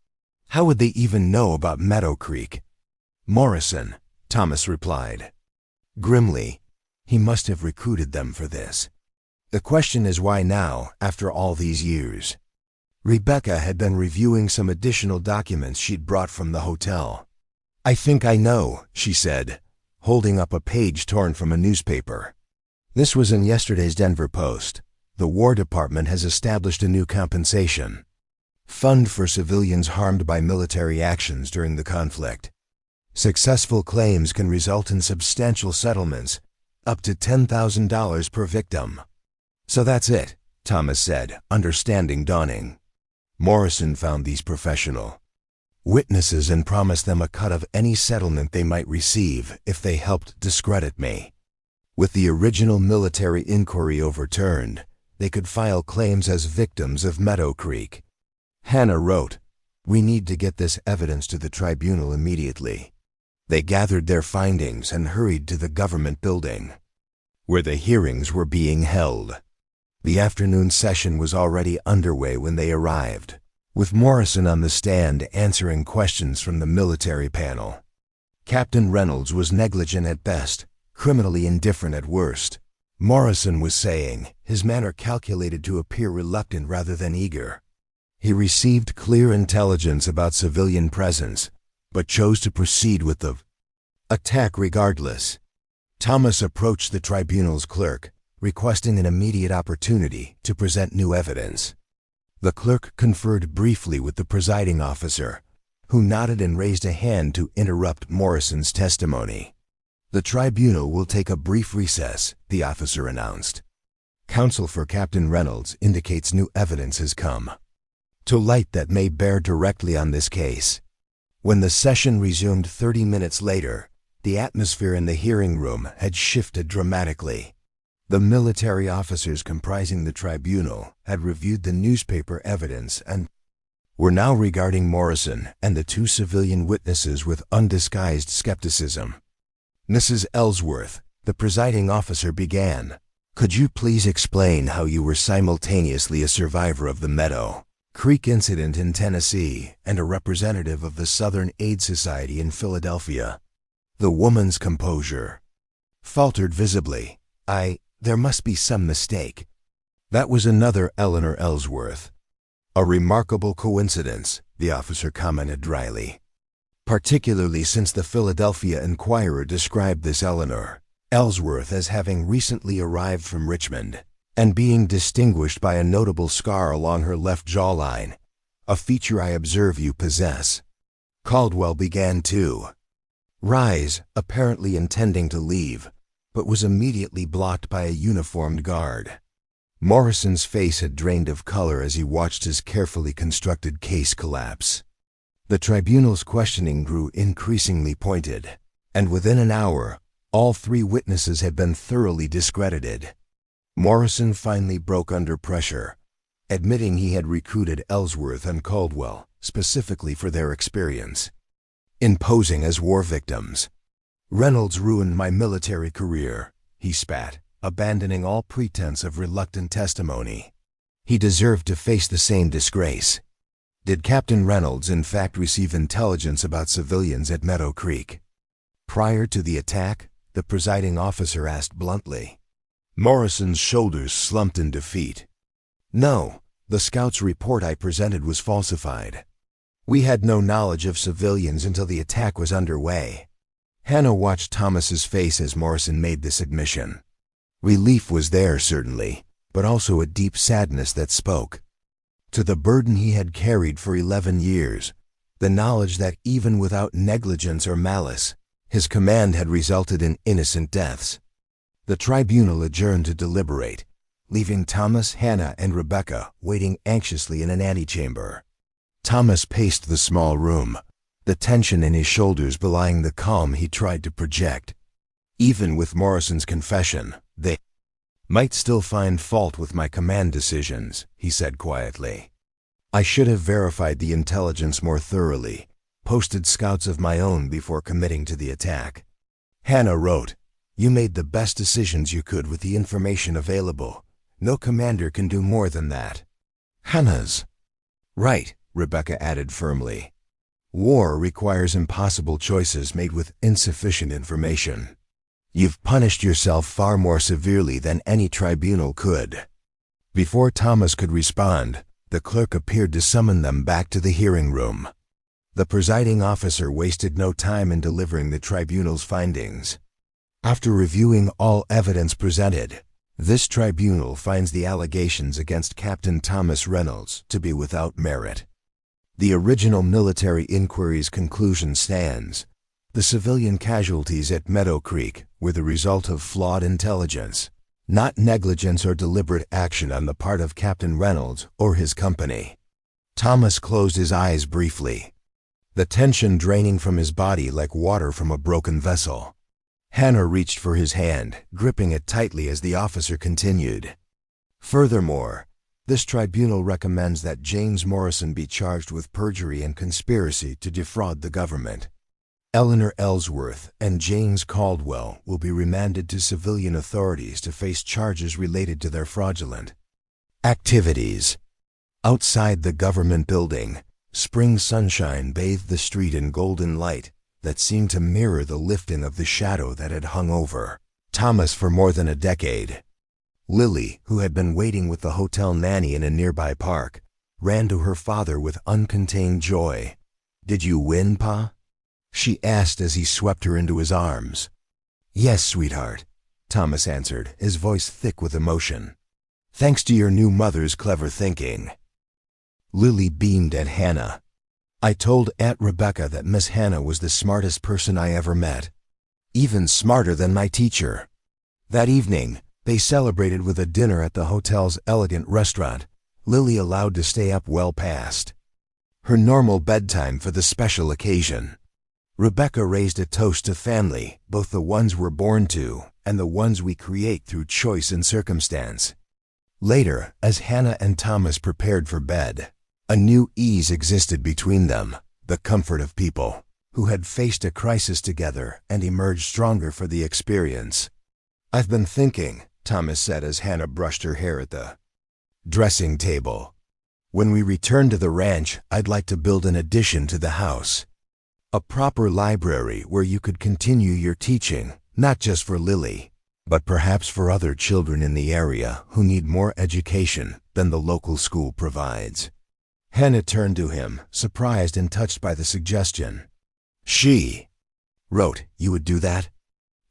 How would they even know about Meadow Creek? Morrison, Thomas replied. Grimly, he must have recruited them for this. The question is why now, after all these years? Rebecca had been reviewing some additional documents she'd brought from the hotel. I think I know, she said, holding up a page torn from a newspaper. This was in yesterday's Denver Post. The War Department has established a new compensation fund for civilians harmed by military actions during the conflict. Successful claims can result in substantial settlements, up to $10,000 per victim. So that's it, Thomas said, understanding dawning. Morrison found these professional witnesses and promised them a cut of any settlement they might receive if they helped discredit me. With the original military inquiry overturned, they could file claims as victims of Meadow Creek. Hannah wrote, we need to get this evidence to the tribunal immediately. They gathered their findings and hurried to the government building, where the hearings were being held. The afternoon session was already underway when they arrived, with Morrison on the stand answering questions from the military panel. Captain Reynolds was negligent at best, criminally indifferent at worst. Morrison was saying, his manner calculated to appear reluctant rather than eager. He received clear intelligence about civilian presence, but chose to proceed with the attack regardless. Thomas approached the tribunal's clerk, requesting an immediate opportunity to present new evidence. The clerk conferred briefly with the presiding officer, who nodded and raised a hand to interrupt Morrison's testimony. The tribunal will take a brief recess, the officer announced. Counsel for Captain Reynolds indicates new evidence has come to light that may bear directly on this case. When the session resumed 30 minutes later, the atmosphere in the hearing room had shifted dramatically. The military officers comprising the tribunal had reviewed the newspaper evidence and were now regarding Morrison and the 2 civilian witnesses with undisguised skepticism. Mrs. Ellsworth, the presiding officer, began. Could you please explain how you were simultaneously a survivor of the Meadow Creek incident in Tennessee and a representative of the Southern Aid Society in Philadelphia? The woman's composure faltered visibly. There must be some mistake. That was another Eleanor Ellsworth. A remarkable coincidence, the officer commented dryly. Particularly since the Philadelphia Inquirer described this Eleanor Ellsworth as having recently arrived from Richmond and being distinguished by a notable scar along her left jawline, a feature I observe you possess. Caldwell began to rise, apparently intending to leave, but was immediately blocked by a uniformed guard. Morrison's face had drained of color as he watched his carefully constructed case collapse. The tribunal's questioning grew increasingly pointed, and within an hour, all 3 witnesses had been thoroughly discredited. Morrison finally broke under pressure, admitting he had recruited Ellsworth and Caldwell specifically for their experience in posing as war victims. Reynolds ruined my military career, he spat, abandoning all pretense of reluctant testimony. He deserved to face the same disgrace. Did Captain Reynolds in fact receive intelligence about civilians at Meadow Creek prior to the attack? The presiding officer asked bluntly. Morrison's shoulders slumped in defeat. No, The scout's report I presented was falsified. We had no knowledge of civilians until the attack was underway. Hannah watched Thomas's face as Morrison made this admission. Relief was there, certainly, but also a deep sadness that spoke to the burden he had carried for 11 years, the knowledge that even without negligence or malice, his command had resulted in innocent deaths. The tribunal adjourned to deliberate, leaving Thomas, Hannah, and Rebecca waiting anxiously in an antechamber. Thomas paced the small room, the tension in his shoulders belying the calm he tried to project. Even with Morrison's confession, they might still find fault with my command decisions, he said quietly. I should have verified the intelligence more thoroughly, posted scouts of my own before committing to the attack. Hannah wrote, "You made the best decisions you could with the information available. No commander can do more than that." Hannah's right, Rebecca added firmly. War requires impossible choices made with insufficient information. You've punished yourself far more severely than any tribunal could. Before Thomas could respond, the clerk appeared to summon them back to the hearing room. The presiding officer wasted no time in delivering the tribunal's findings. After reviewing all evidence presented, this tribunal finds the allegations against Captain Thomas Reynolds to be without merit. The original military inquiry's conclusion stands. The civilian casualties at Meadow Creek were the result of flawed intelligence, not negligence or deliberate action on the part of Captain Reynolds or his company. Thomas closed his eyes briefly, the tension draining from his body like water from a broken vessel. Hannah reached for his hand, gripping it tightly as the officer continued. Furthermore, this tribunal recommends that James Morrison be charged with perjury and conspiracy to defraud the government. Eleanor Ellsworth and James Caldwell will be remanded to civilian authorities to face charges related to their fraudulent activities. Outside the government building, spring sunshine bathed the street in golden light that seemed to mirror the lifting of the shadow that had hung over Thomas for more than a decade. Lily, who had been waiting with the hotel nanny in a nearby park, ran to her father with uncontained joy. "Did you win, Pa?" she asked as he swept her into his arms. "Yes, sweetheart," Thomas answered, his voice thick with emotion. "Thanks to your new mother's clever thinking." Lily beamed at Hannah. "I told Aunt Rebecca that Miss Hannah was the smartest person I ever met. Even smarter than my teacher." That evening, they celebrated with a dinner at the hotel's elegant restaurant, Lily allowed to stay up well past her normal bedtime for the special occasion. Rebecca raised a toast to family, both the ones we're born to and the ones we create through choice and circumstance. Later, as Hannah and Thomas prepared for bed, a new ease existed between them, the comfort of people who had faced a crisis together and emerged stronger for the experience. "I've been thinking," Thomas said as Hannah brushed her hair at the dressing table. "When we return to the ranch, I'd like to build an addition to the house. A proper library where you could continue your teaching, not just for Lily, but perhaps for other children in the area who need more education than the local school provides." Hannah turned to him, surprised and touched by the suggestion. She wrote, "You would do that?"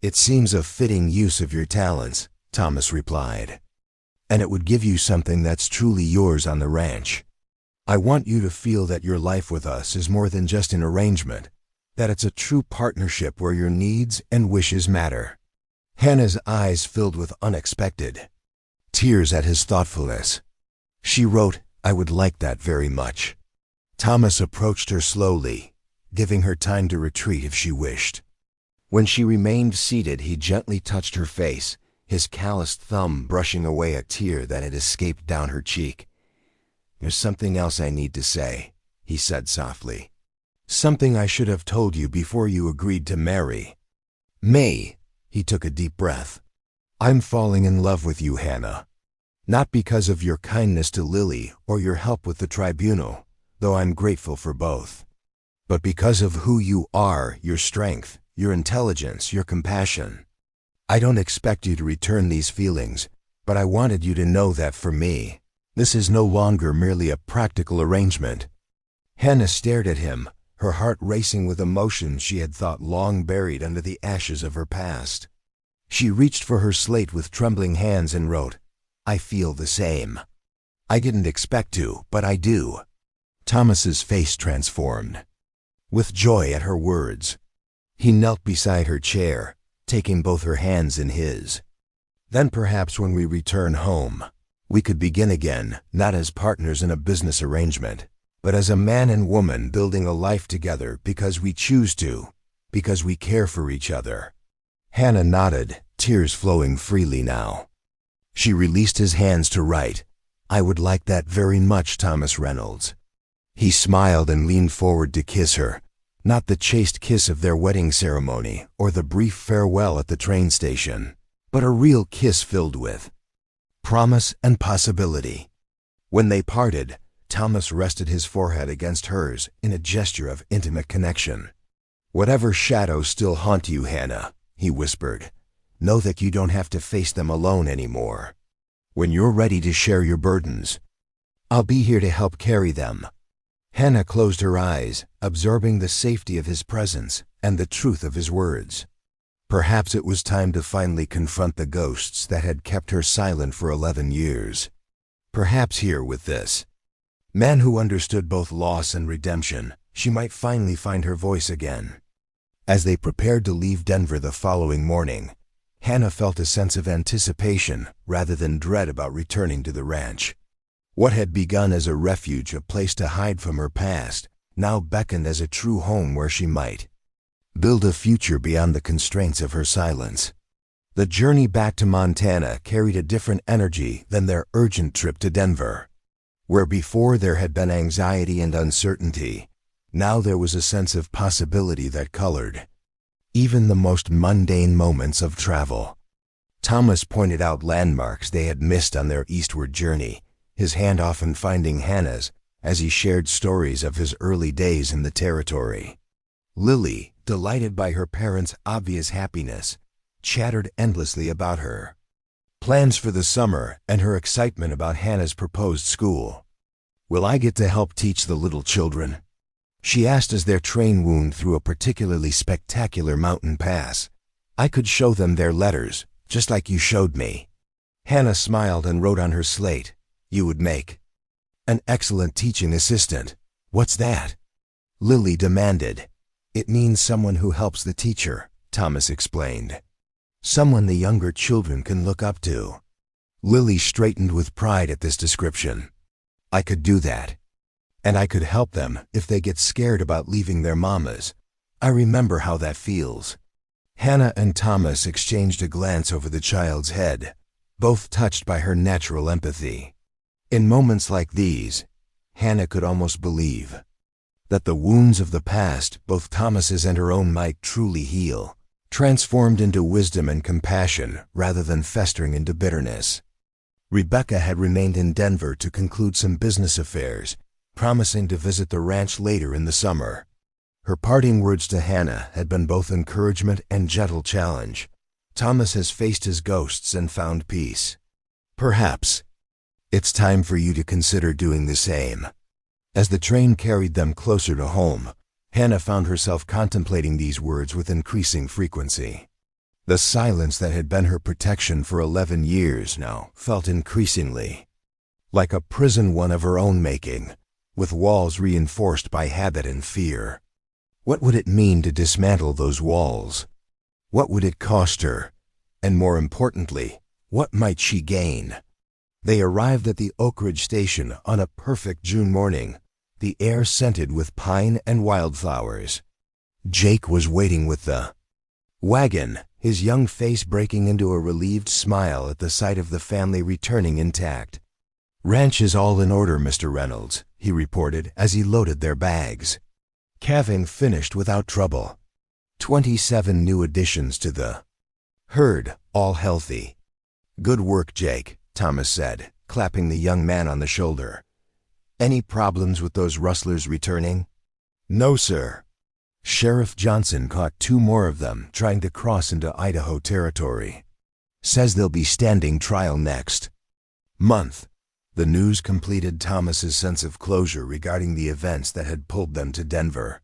"It seems a fitting use of your talents," Thomas replied. "And it would give you something that's truly yours on the ranch. I want you to feel that your life with us is more than just an arrangement, that it's a true partnership where your needs and wishes matter." Hannah's eyes filled with unexpected tears at his thoughtfulness. She wrote, "I would like that very much." Thomas approached her slowly, giving her time to retreat if she wished. When she remained seated, he gently touched her face, his calloused thumb brushing away a tear that had escaped down her cheek. "There's something else I need to say," he said softly. "Something I should have told you before you agreed to marry. May," he took a deep breath, "I'm falling in love with you, Hannah. Not because of your kindness to Lily or your help with the tribunal, though I'm grateful for both, but because of who you are, your strength, your intelligence, your compassion. I don't expect you to return these feelings, but I wanted you to know that for me, This is no longer merely a practical arrangement. Hannah stared at him, her heart racing with emotions she had thought long buried under the ashes of her past. She reached for her slate with trembling hands and wrote, "I feel the same. I didn't expect to, but I do." Thomas's face transformed, with joy at her words. He knelt beside her chair, taking both her hands in his. "Then perhaps when we return home, we could begin again, not as partners in a business arrangement, but as a man and woman building a life together because we choose to, because we care for each other." Hannah nodded, tears flowing freely now. She released his hands to write, "I would like that very much, Thomas Reynolds." He smiled and leaned forward to kiss her, not the chaste kiss of their wedding ceremony or the brief farewell at the train station, but a real kiss filled with promise and possibility. When they parted, Thomas rested his forehead against hers in a gesture of intimate connection. "Whatever shadows still haunt you, Hannah," he whispered, "know that you don't have to face them alone anymore. When you're ready to share your burdens, I'll be here to help carry them." Hannah closed her eyes, absorbing the safety of his presence and the truth of his words. Perhaps it was time to finally confront the ghosts that had kept her silent for 11 years. Perhaps here with this man who understood both loss and redemption, she might finally find her voice again. As they prepared to leave Denver the following morning, Hannah felt a sense of anticipation rather than dread about returning to the ranch. What had begun as a refuge, a place to hide from her past, now beckoned as a true home where she might build a future beyond the constraints of her silence. The journey back to Montana carried a different energy than their urgent trip to Denver. Where before there had been anxiety and uncertainty, now there was a sense of possibility that colored even the most mundane moments of travel. Thomas pointed out landmarks they had missed on their eastward journey, his hand often finding Hannah's as he shared stories of his early days in the territory. Lily, delighted by her parents' obvious happiness, chattered endlessly about her plans for the summer and her excitement about Hannah's proposed school. "Will I get to help teach the little children?" she asked as their train wound through a particularly spectacular mountain pass. "I could show them their letters, just like you showed me." Hannah smiled and wrote on her slate, "You would make an excellent teaching assistant." "What's that?" Lily demanded. "It means someone who helps the teacher," Thomas explained. "Someone the younger children can look up to." Lily straightened with pride at this description. "I could do that. And I could help them if they get scared about leaving their mamas. I remember how that feels." Hannah and Thomas exchanged a glance over the child's head, both touched by her natural empathy. In moments like these, Hannah could almost believe that the wounds of the past, both Thomas's and her own, might truly heal, transformed into wisdom and compassion rather than festering into bitterness. Rebecca had remained in Denver to conclude some business affairs, promising to visit the ranch later in the summer. Her parting words to Hannah had been both encouragement and gentle challenge. "Thomas has faced his ghosts and found peace. Perhaps it's time for you to consider doing the same." As the train carried them closer to home, Hannah found herself contemplating these words with increasing frequency. The silence that had been her protection for 11 years now felt increasingly like a prison, one of her own making, with walls reinforced by habit and fear. What would it mean to dismantle those walls? What would it cost her? And more importantly, what might she gain? They arrived at the Oakridge station on a perfect June morning, the air scented with pine and wildflowers. Jake was waiting with the wagon, his young face breaking into a relieved smile at the sight of the family returning intact. "Ranch is all in order, Mr. Reynolds," he reported as he loaded their bags. "Calving finished without trouble. 27 new additions to the herd, all healthy." "Good work, Jake," Thomas said, clapping the young man on the shoulder. "Any problems with those rustlers returning?" "No, sir. Sheriff Johnson caught 2 more of them trying to cross into Idaho territory. Says they'll be standing trial next month. The news completed Thomas's sense of closure regarding the events that had pulled them to Denver.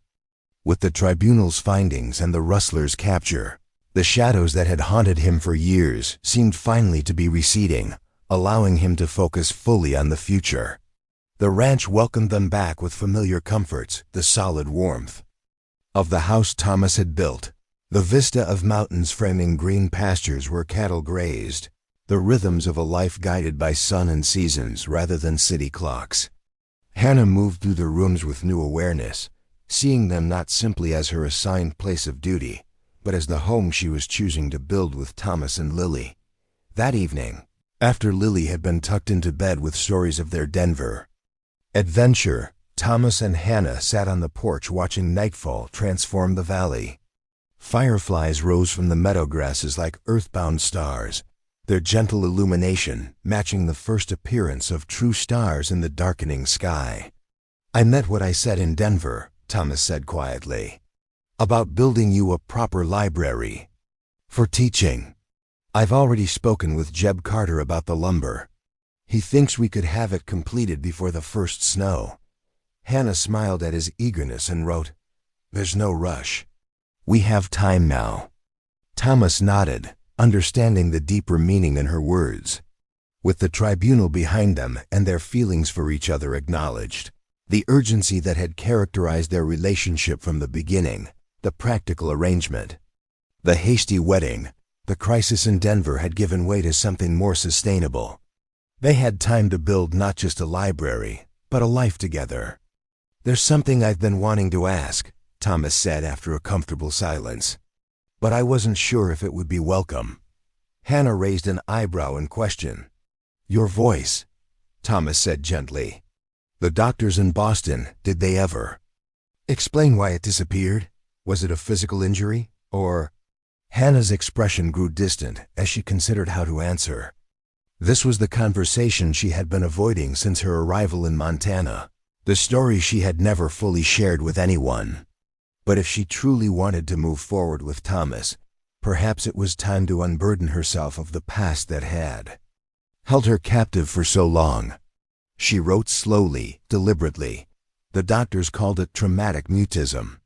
With the tribunal's findings and the rustler's capture, the shadows that had haunted him for years seemed finally to be receding, allowing him to focus fully on the future. The ranch welcomed them back with familiar comforts, the solid warmth of the house Thomas had built, the vista of mountains framing green pastures where cattle grazed, the rhythms of a life guided by sun and seasons rather than city clocks. Hannah moved through the rooms with new awareness, seeing them not simply as her assigned place of duty, but as the home she was choosing to build with Thomas and Lily. That evening, after Lily had been tucked into bed with stories of their Denver adventure, Thomas and Hannah sat on the porch watching nightfall transform the valley. Fireflies rose from the meadow grasses like earthbound stars, their gentle illumination matching the first appearance of true stars in the darkening sky. "I meant what I said in Denver," Thomas said quietly, "about building you a proper library for teaching. I've already spoken with Jeb Carter about the lumber. He thinks we could have it completed before the first snow." Hannah smiled at his eagerness and wrote, "There's no rush. We have time now." Thomas nodded, understanding the deeper meaning in her words. With the tribunal behind them and their feelings for each other acknowledged, the urgency that had characterized their relationship from the beginning, the practical arrangement, the hasty wedding, the crisis in Denver had given way to something more sustainable. They had time to build not just a library, but a life together. "There's something I've been wanting to ask," Thomas said after a comfortable silence, "but I wasn't sure if it would be welcome." Hannah raised an eyebrow in question. "Your voice," Thomas said gently. "The doctors in Boston, did they ever explain why it disappeared? Was it a physical injury, or—" Hannah's expression grew distant as she considered how to answer. This was the conversation she had been avoiding since her arrival in Montana, the story she had never fully shared with anyone. But if she truly wanted to move forward with Thomas, perhaps it was time to unburden herself of the past that had held her captive for so long. She wrote slowly, deliberately. "The doctors called it traumatic mutism.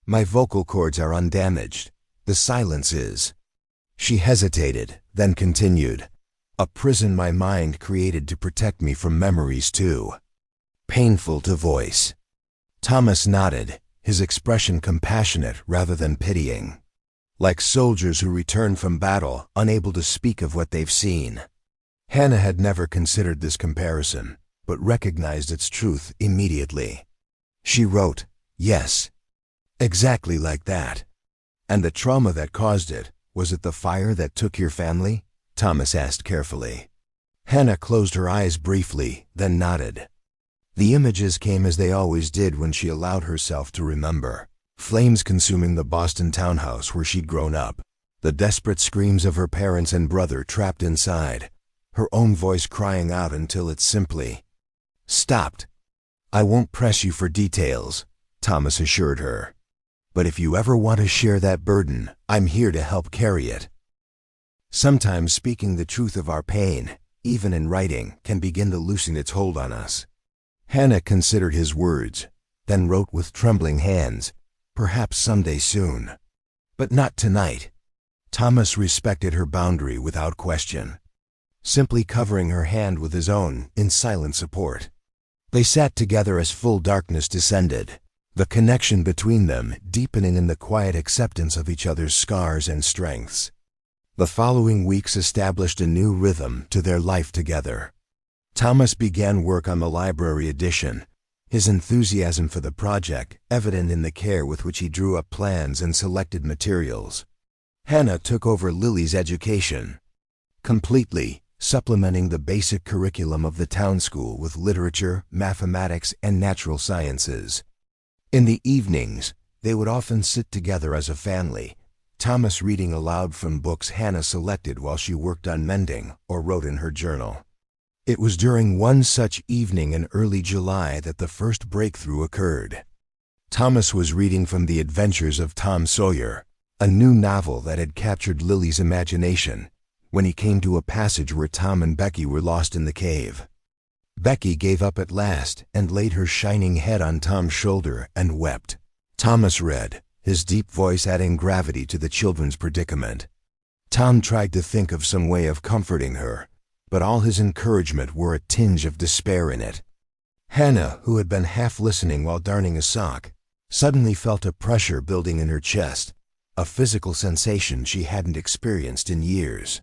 My vocal cords are undamaged. The silence is—" She hesitated, then continued, "a prison my mind created to protect me from memories too painful to voice." Thomas nodded, his expression compassionate rather than pitying. Like soldiers who return from battle, unable to speak of what they've seen. Hannah had never considered this comparison, but recognized its truth immediately. She wrote, "Yes, exactly like that." "And the trauma that caused it, was it the fire that took your family?" Thomas asked carefully. Hannah closed her eyes briefly, then nodded. The images came as they always did when she allowed herself to remember. Flames consuming the Boston townhouse where she'd grown up, the desperate screams of her parents and brother trapped inside, her own voice crying out until it simply stopped. "I won't press you for details," Thomas assured her. "But if you ever want to share that burden, I'm here to help carry it." Sometimes speaking the truth of our pain, even in writing, can begin to loosen its hold on us. Hannah considered his words, then wrote with trembling hands, "Perhaps someday soon. But not tonight." Thomas respected her boundary without question, simply covering her hand with his own in silent support. They sat together as full darkness descended, the connection between them deepening in the quiet acceptance of each other's scars and strengths. The following weeks established a new rhythm to their life together. Thomas began work on the library addition, his enthusiasm for the project evident in the care with which he drew up plans and selected materials. Hannah took over Lily's education completely, supplementing the basic curriculum of the town school with literature, mathematics, and natural sciences. In the evenings, they would often sit together as a family, Thomas reading aloud from books Hannah selected while she worked on mending or wrote in her journal. It was during one such evening in early July that the first breakthrough occurred. Thomas was reading from The Adventures of Tom Sawyer, a new novel that had captured Lily's imagination, when he came to a passage where Tom and Becky were lost in the cave. Becky gave up at last and laid her shining head on Tom's shoulder and wept. Thomas read, his deep voice adding gravity to the children's predicament. Tom tried to think of some way of comforting her, but all his encouragement wore a tinge of despair in it. Hannah, who had been half listening while darning a sock, suddenly felt a pressure building in her chest, a physical sensation she hadn't experienced in years.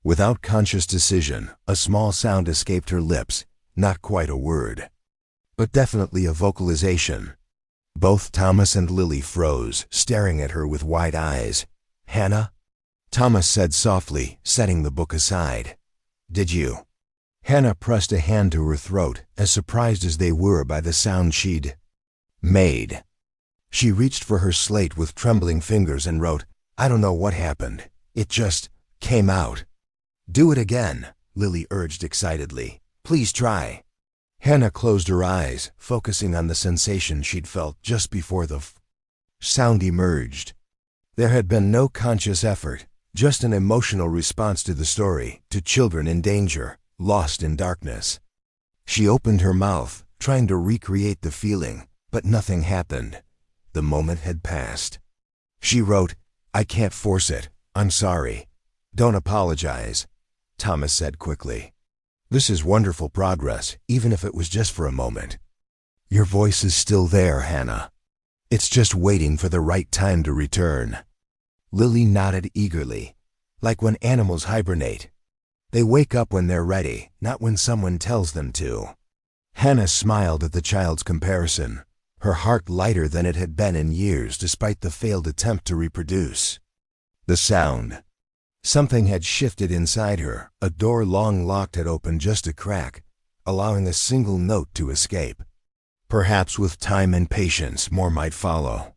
Without conscious decision, a small sound escaped her lips, not quite a word, but definitely a vocalization. Both Thomas and Lily froze, staring at her with wide eyes. "Hannah?" Thomas said softly, setting the book aside. "Did you?" Hannah pressed a hand to her throat, as surprised as they were by the sound she'd made. She reached for her slate with trembling fingers and wrote, "I don't know what happened. It just came out." "Do it again," Lily urged excitedly. "Please try." Hannah closed her eyes, focusing on the sensation she'd felt just before the sound emerged. There had been no conscious effort, just an emotional response to the story, to children in danger, lost in darkness. She opened her mouth, trying to recreate the feeling, but nothing happened. The moment had passed. She wrote, "I can't force it. I'm sorry." "Don't apologize," Thomas said quickly. "This is wonderful progress, even if it was just for a moment. Your voice is still there, Hannah. It's just waiting for the right time to return." Lily nodded eagerly, like when animals hibernate. They wake up when they're ready, not when someone tells them to. Hannah smiled at the child's comparison, her heart lighter than it had been in years despite the failed attempt to reproduce. The sound. Something had shifted inside her, a door long locked had opened just a crack, allowing a single note to escape. Perhaps with time and patience more might follow.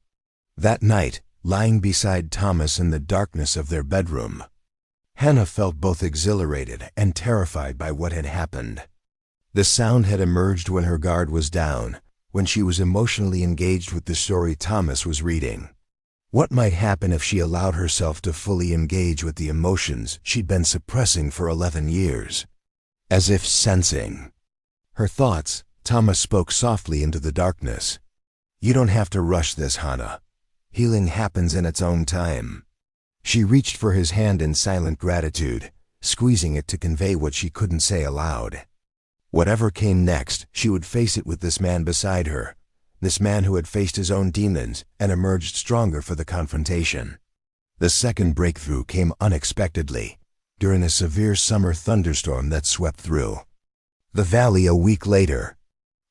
That night, lying beside Thomas in the darkness of their bedroom, Hannah felt both exhilarated and terrified by what had happened. The sound had emerged when her guard was down, when she was emotionally engaged with the story Thomas was reading. What might happen if she allowed herself to fully engage with the emotions she'd been suppressing for 11 years? As if sensing her thoughts, Thomas spoke softly into the darkness. "You don't have to rush this, Hannah. Healing happens in its own time." She reached for his hand in silent gratitude, squeezing it to convey what she couldn't say aloud. Whatever came next, she would face it with this man beside her, this man who had faced his own demons and emerged stronger for the confrontation. The second breakthrough came unexpectedly, during a severe summer thunderstorm that swept through the valley a week later.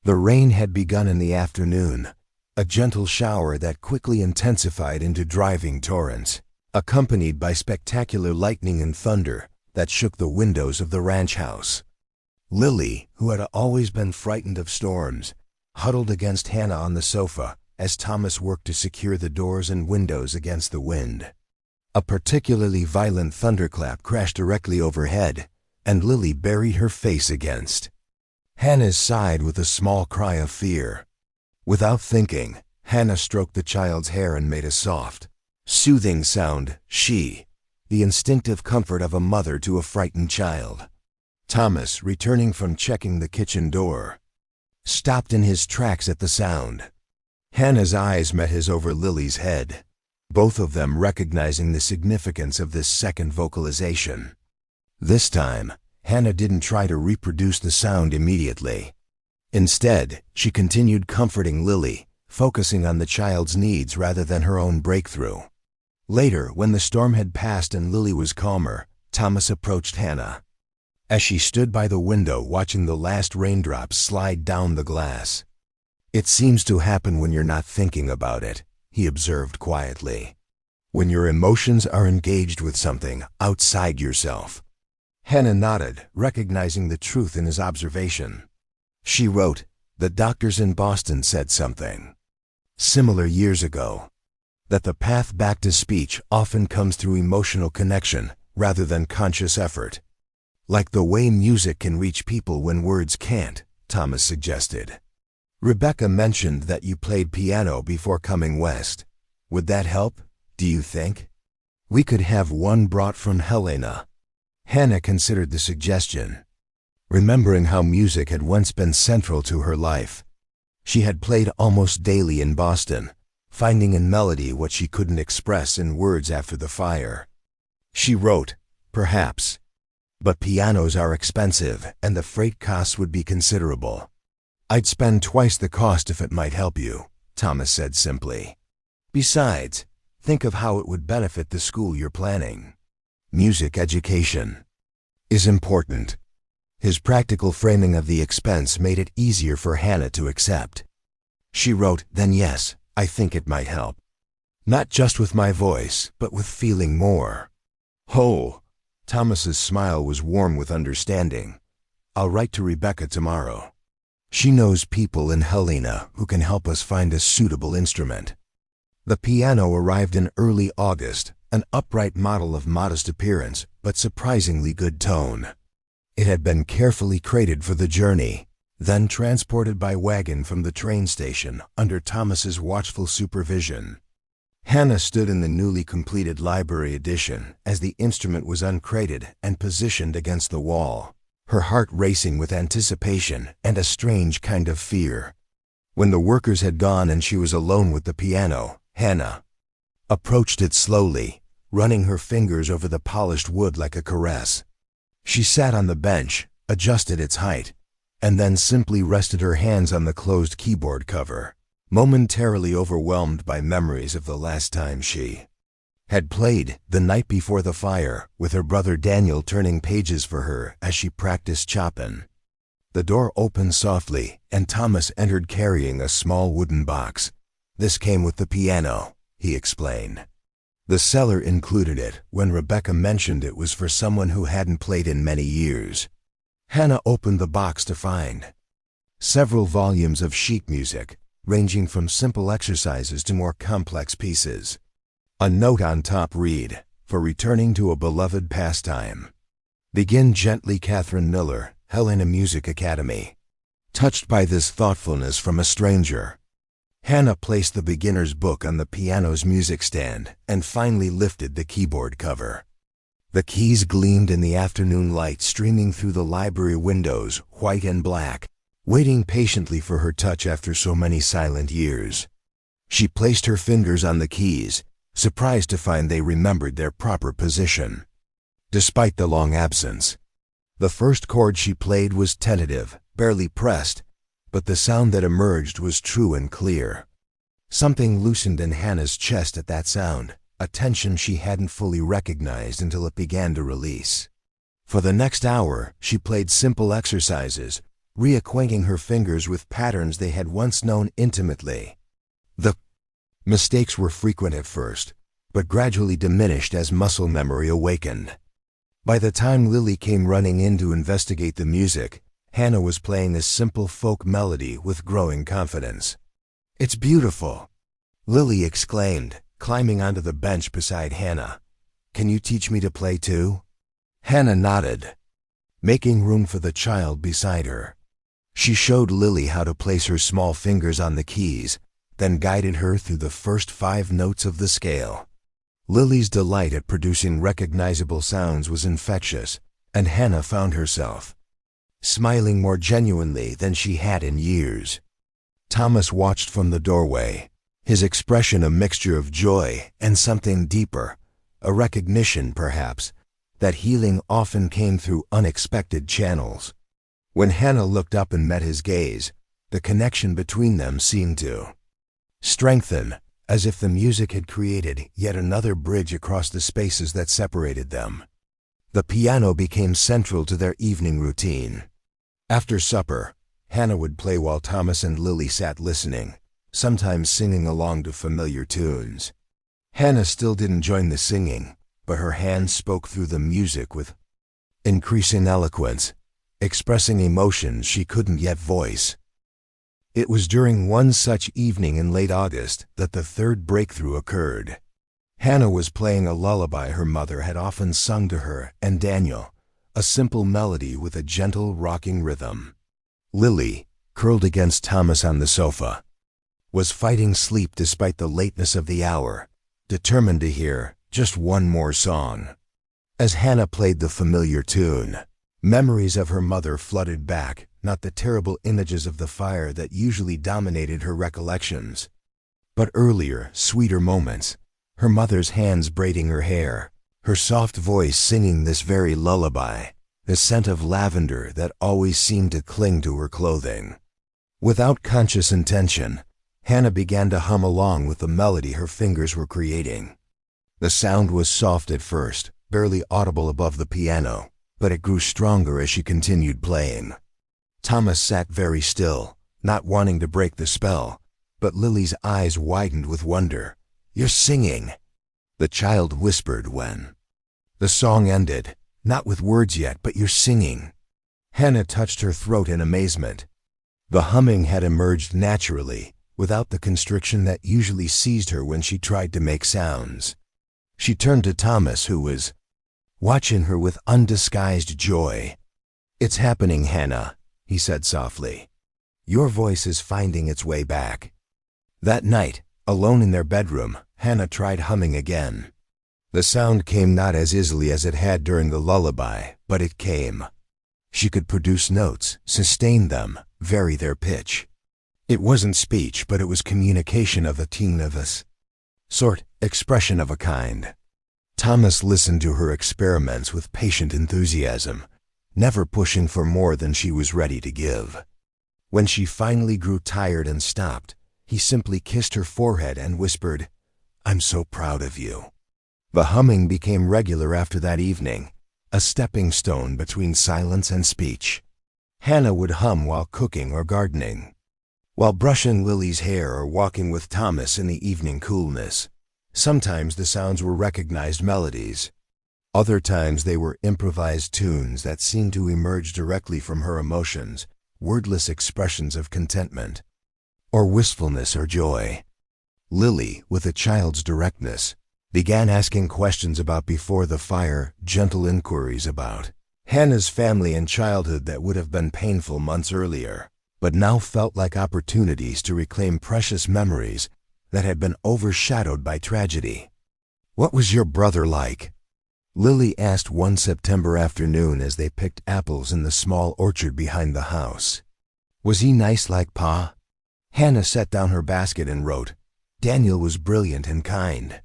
The rain had begun in the afternoon, a gentle shower that quickly intensified into driving torrents, accompanied by spectacular lightning and thunder that shook the windows of the ranch house. Lily, who had always been frightened of storms, huddled against Hannah on the sofa as Thomas worked to secure the doors and windows against the wind. A particularly violent thunderclap crashed directly overhead, and Lily buried her face against Hannah's side with a small cry of fear. Without thinking, Hannah stroked the child's hair and made a soft, soothing sound, the instinctive comfort of a mother to a frightened child. Thomas, returning from checking the kitchen door, stopped in his tracks at the sound. Hannah's eyes met his over Lily's head, both of them recognizing the significance of this second vocalization. This time, Hannah didn't try to reproduce the sound immediately. Instead, she continued comforting Lily, focusing on the child's needs rather than her own breakthrough. Later, when the storm had passed and Lily was calmer, Thomas approached Hannah. As she stood by the window watching the last raindrops slide down the glass. "It seems to happen when you're not thinking about it," he observed quietly. "When your emotions are engaged with something outside yourself." Hannah nodded, recognizing the truth in his observation. She wrote, "The doctors in Boston said something similar years ago, that the path back to speech often comes through emotional connection rather than conscious effort. Like the way music can reach people when words can't," Thomas suggested. "Rebecca mentioned that you played piano before coming west. Would that help, do you think? We could have one brought from Helena." Hannah considered the suggestion. remembering how music had once been central to her life. She had played almost daily in Boston, finding in melody what she couldn't express in words after the fire. She wrote, "Perhaps. But pianos are expensive, and the freight costs would be considerable." "I'd spend twice the cost if it might help you," Thomas said simply. "Besides, think of how it would benefit the school you're planning. Music education is important." His practical framing of the expense made it easier for Hannah to accept. She wrote, "Then yes, I think it might help. Not just with my voice, but with feeling more." "Oh," Thomas's smile was warm with understanding. "I'll write to Rebecca tomorrow. She knows people in Helena who can help us find a suitable instrument." The piano arrived in early August, an upright model of modest appearance, but surprisingly good tone. It had been carefully crated for the journey, then transported by wagon from the train station under Thomas's watchful supervision. Hannah stood in the newly completed library addition as the instrument was uncrated and positioned against the wall, her heart racing with anticipation and a strange kind of fear. When the workers had gone and she was alone with the piano, Hannah approached it slowly, running her fingers over the polished wood like a caress. She sat on the bench, adjusted its height, and then simply rested her hands on the closed keyboard cover, momentarily overwhelmed by memories of the last time she had played, the night before the fire, with her brother Daniel turning pages for her as she practiced Chopin. The door opened softly, and Thomas entered carrying a small wooden box. "This came with the piano," he explained. The seller included it when Rebecca mentioned it was for someone who hadn't played in many years. Hannah opened the box to find several volumes of sheet music, ranging from simple exercises to more complex pieces. A note on top read, "For returning to a beloved pastime. Begin gently, Catherine Miller, Helena Music Academy." Touched by this thoughtfulness from a stranger, Hannah placed the beginner's book on the piano's music stand and finally lifted the keyboard cover. The keys gleamed in the afternoon light streaming through the library windows, white and black, waiting patiently for her touch after so many silent years. She placed her fingers on the keys, surprised to find they remembered their proper position. Despite the long absence, the first chord she played was tentative, barely pressed, but the sound that emerged was true and clear. Something loosened in Hannah's chest at that sound, a tension she hadn't fully recognized until it began to release. For the next hour, she played simple exercises, reacquainting her fingers with patterns they had once known intimately. The mistakes were frequent at first, but gradually diminished as muscle memory awakened. By the time Lily came running in to investigate the music, Hannah was playing a simple folk melody with growing confidence. "It's beautiful," Lily exclaimed, climbing onto the bench beside Hannah. "Can you teach me to play too?" Hannah nodded, making room for the child beside her. She showed Lily how to place her small fingers on the keys, then guided her through the first 5 notes of the scale. Lily's delight at producing recognizable sounds was infectious, and Hannah found herself smiling more genuinely than she had in years. Thomas watched from the doorway, his expression a mixture of joy and something deeper, a recognition, perhaps, that healing often came through unexpected channels. When Hannah looked up and met his gaze, the connection between them seemed to strengthen, as if the music had created yet another bridge across the spaces that separated them. The piano became central to their evening routine. After supper, Hannah would play while Thomas and Lily sat listening, sometimes singing along to familiar tunes. Hannah still didn't join the singing, but her hands spoke through the music with increasing eloquence, expressing emotions she couldn't yet voice. It was during one such evening in late August that the third breakthrough occurred. Hannah was playing a lullaby her mother had often sung to her and Daniel, a simple melody with a gentle rocking rhythm. Lily, curled against Thomas on the sofa, was fighting sleep despite the lateness of the hour, determined to hear just one more song. As Hannah played the familiar tune, Memories of her mother flooded back, not the terrible images of the fire that usually dominated her recollections, but earlier, sweeter moments. Her mother's hands braiding her hair, her soft voice singing this very lullaby, the scent of lavender that always seemed to cling to her clothing. Without conscious intention, Hannah began to hum along with the melody her fingers were creating. The sound was soft at first, barely audible above the piano, but it grew stronger as she continued playing. Thomas sat very still, not wanting to break the spell, but Lily's eyes widened with wonder. "You're singing," the child whispered when the song ended. "Not with words yet, but you're singing." Hannah touched her throat in amazement. The humming had emerged naturally, without the constriction that usually seized her when she tried to make sounds. She turned to Thomas, who was watching her with undisguised joy. "It's happening, Hannah," he said softly. "Your voice is finding its way back." That night, alone in their bedroom, Hannah tried humming again. The sound came not as easily as it had during the lullaby, but it came. She could produce notes, sustain them, vary their pitch. It wasn't speech, but it was communication of a sort, expression of a kind. Thomas listened to her experiments with patient enthusiasm, never pushing for more than she was ready to give. When she finally grew tired and stopped, he simply kissed her forehead and whispered, "I'm so proud of you." The humming became regular after that evening, a stepping stone between silence and speech. Hannah would hum while cooking or gardening, while brushing Lily's hair or walking with Thomas in the evening coolness. Sometimes the sounds were recognized melodies. Other times they were improvised tunes that seemed to emerge directly from her emotions, wordless expressions of contentment, or wistfulness or joy. Lily, with a child's directness, began asking questions about before the fire, gentle inquiries about Hannah's family and childhood that would have been painful months earlier, but now felt like opportunities to reclaim precious memories that had been overshadowed by tragedy. "What was your brother like?" Lily asked one September afternoon as they picked apples in the small orchard behind the house. "Was he nice like Pa?" Hannah set down her basket and wrote, "Daniel was brilliant and kind.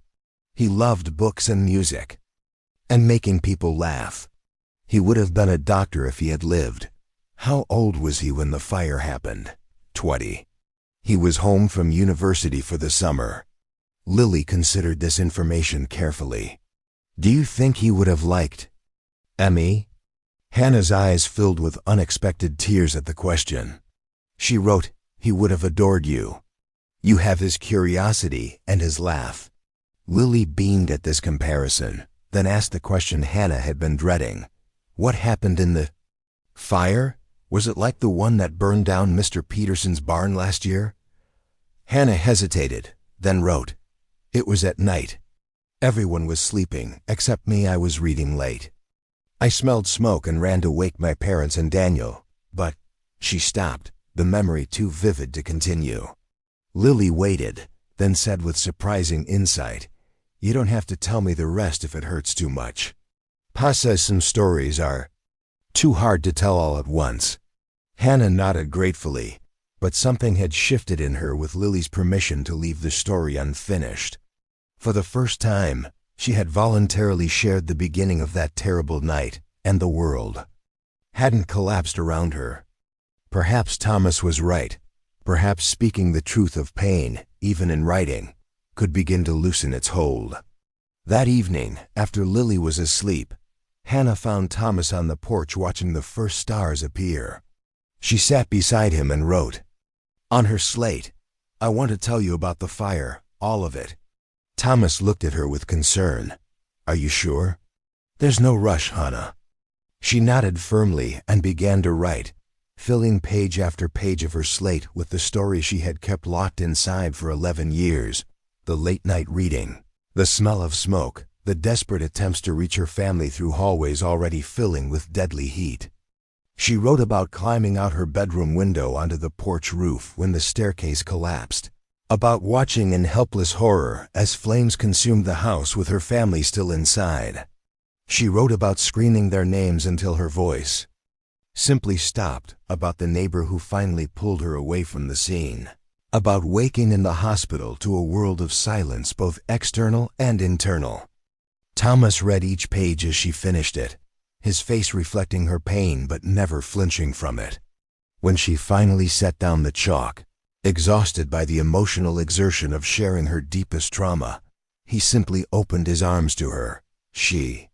He loved books and music, and making people laugh. He would have been a doctor if he had lived." "How old was he when the fire happened?" 20. "He was home from university for the summer." Lily considered this information carefully. "Do you think he would have liked Emmy?" Hannah's eyes filled with unexpected tears at the question. She wrote, "He would have adored you. You have his curiosity and his laugh." Lily beamed at this comparison, then asked the question Hannah had been dreading. "What happened in the fire? Was it like the one that burned down Mr. Peterson's barn last year?" Hannah hesitated, then wrote, "It was at night. Everyone was sleeping, except me. I was reading late. I smelled smoke and ran to wake my parents and Daniel, but—" She stopped, the memory too vivid to continue. Lily waited, then said with surprising insight, "You don't have to tell me the rest if it hurts too much. Pa says some stories are too hard to tell all at once." Hannah nodded gratefully, but something had shifted in her with Lily's permission to leave the story unfinished. For the first time, she had voluntarily shared the beginning of that terrible night, and the world hadn't collapsed around her. Perhaps Thomas was right. Perhaps speaking the truth of pain, even in writing, could begin to loosen its hold. That evening, after Lily was asleep, Hannah found Thomas on the porch watching the first stars appear. She sat beside him and wrote on her slate, "I want to tell you about the fire, all of it." Thomas looked at her with concern. "Are you sure?" "There's no rush, Hannah." She nodded firmly and began to write, filling page after page of her slate with the story she had kept locked inside for 11 years, the late-night reading, the smell of smoke, the desperate attempts to reach her family through hallways already filling with deadly heat. She wrote about climbing out her bedroom window onto the porch roof when the staircase collapsed, about watching in helpless horror as flames consumed the house with her family still inside. She wrote about screaming their names until her voice, simply stopped, about the neighbor who finally pulled her away from the scene, about waking in the hospital to a world of silence, both external and internal. Thomas read each page as she finished it, his face reflecting her pain but never flinching from it. When she finally set down the chalk, exhausted by the emotional exertion of sharing her deepest trauma, he simply opened his arms to her. She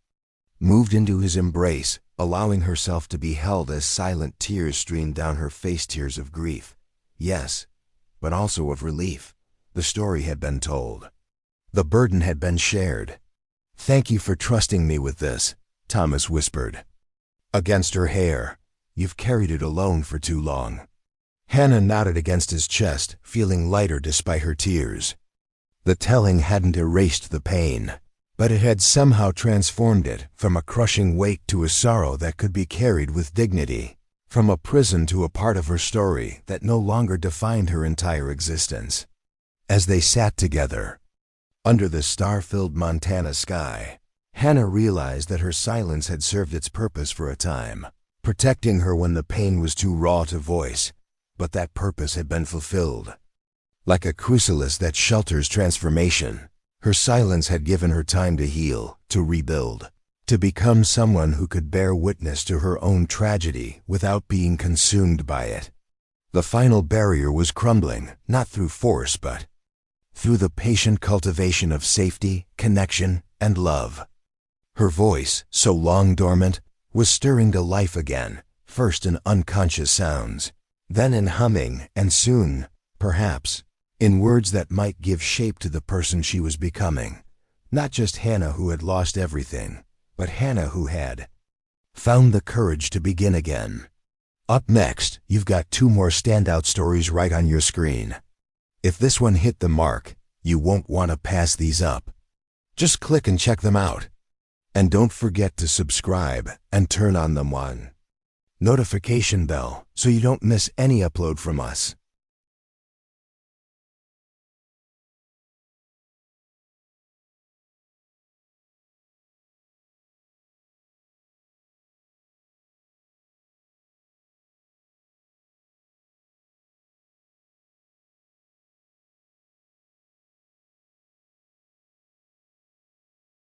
moved into his embrace, allowing herself to be held as silent tears streamed down her face, tears of grief. Yes, but also of relief. The story had been told. The burden had been shared. "Thank you for trusting me with this," Thomas whispered. Against her hair, "You've carried it alone for too long." Hannah nodded against his chest, feeling lighter despite her tears. The telling hadn't erased the pain, but it had somehow transformed it from a crushing weight to a sorrow that could be carried with dignity, from a prison to a part of her story that no longer defined her entire existence. As they sat together, under the star-filled Montana sky, Hannah realized that her silence had served its purpose for a time, protecting her when the pain was too raw to voice, but that purpose had been fulfilled. Like a chrysalis that shelters transformation, her silence had given her time to heal, to rebuild, to become someone who could bear witness to her own tragedy without being consumed by it. The final barrier was crumbling, not through force but through the patient cultivation of safety, connection, and love. Her voice, so long dormant, was stirring to life again, first in unconscious sounds, then in humming, and soon, perhaps, in words that might give shape to the person she was becoming. Not just Hannah who had lost everything, but Hannah who had found the courage to begin again. Up next, you've got 2 more standout stories right on your screen. If this one hit the mark, you won't want to pass these up. Just click and check them out. And don't forget to subscribe and turn on the notification bell so you don't miss any upload from us.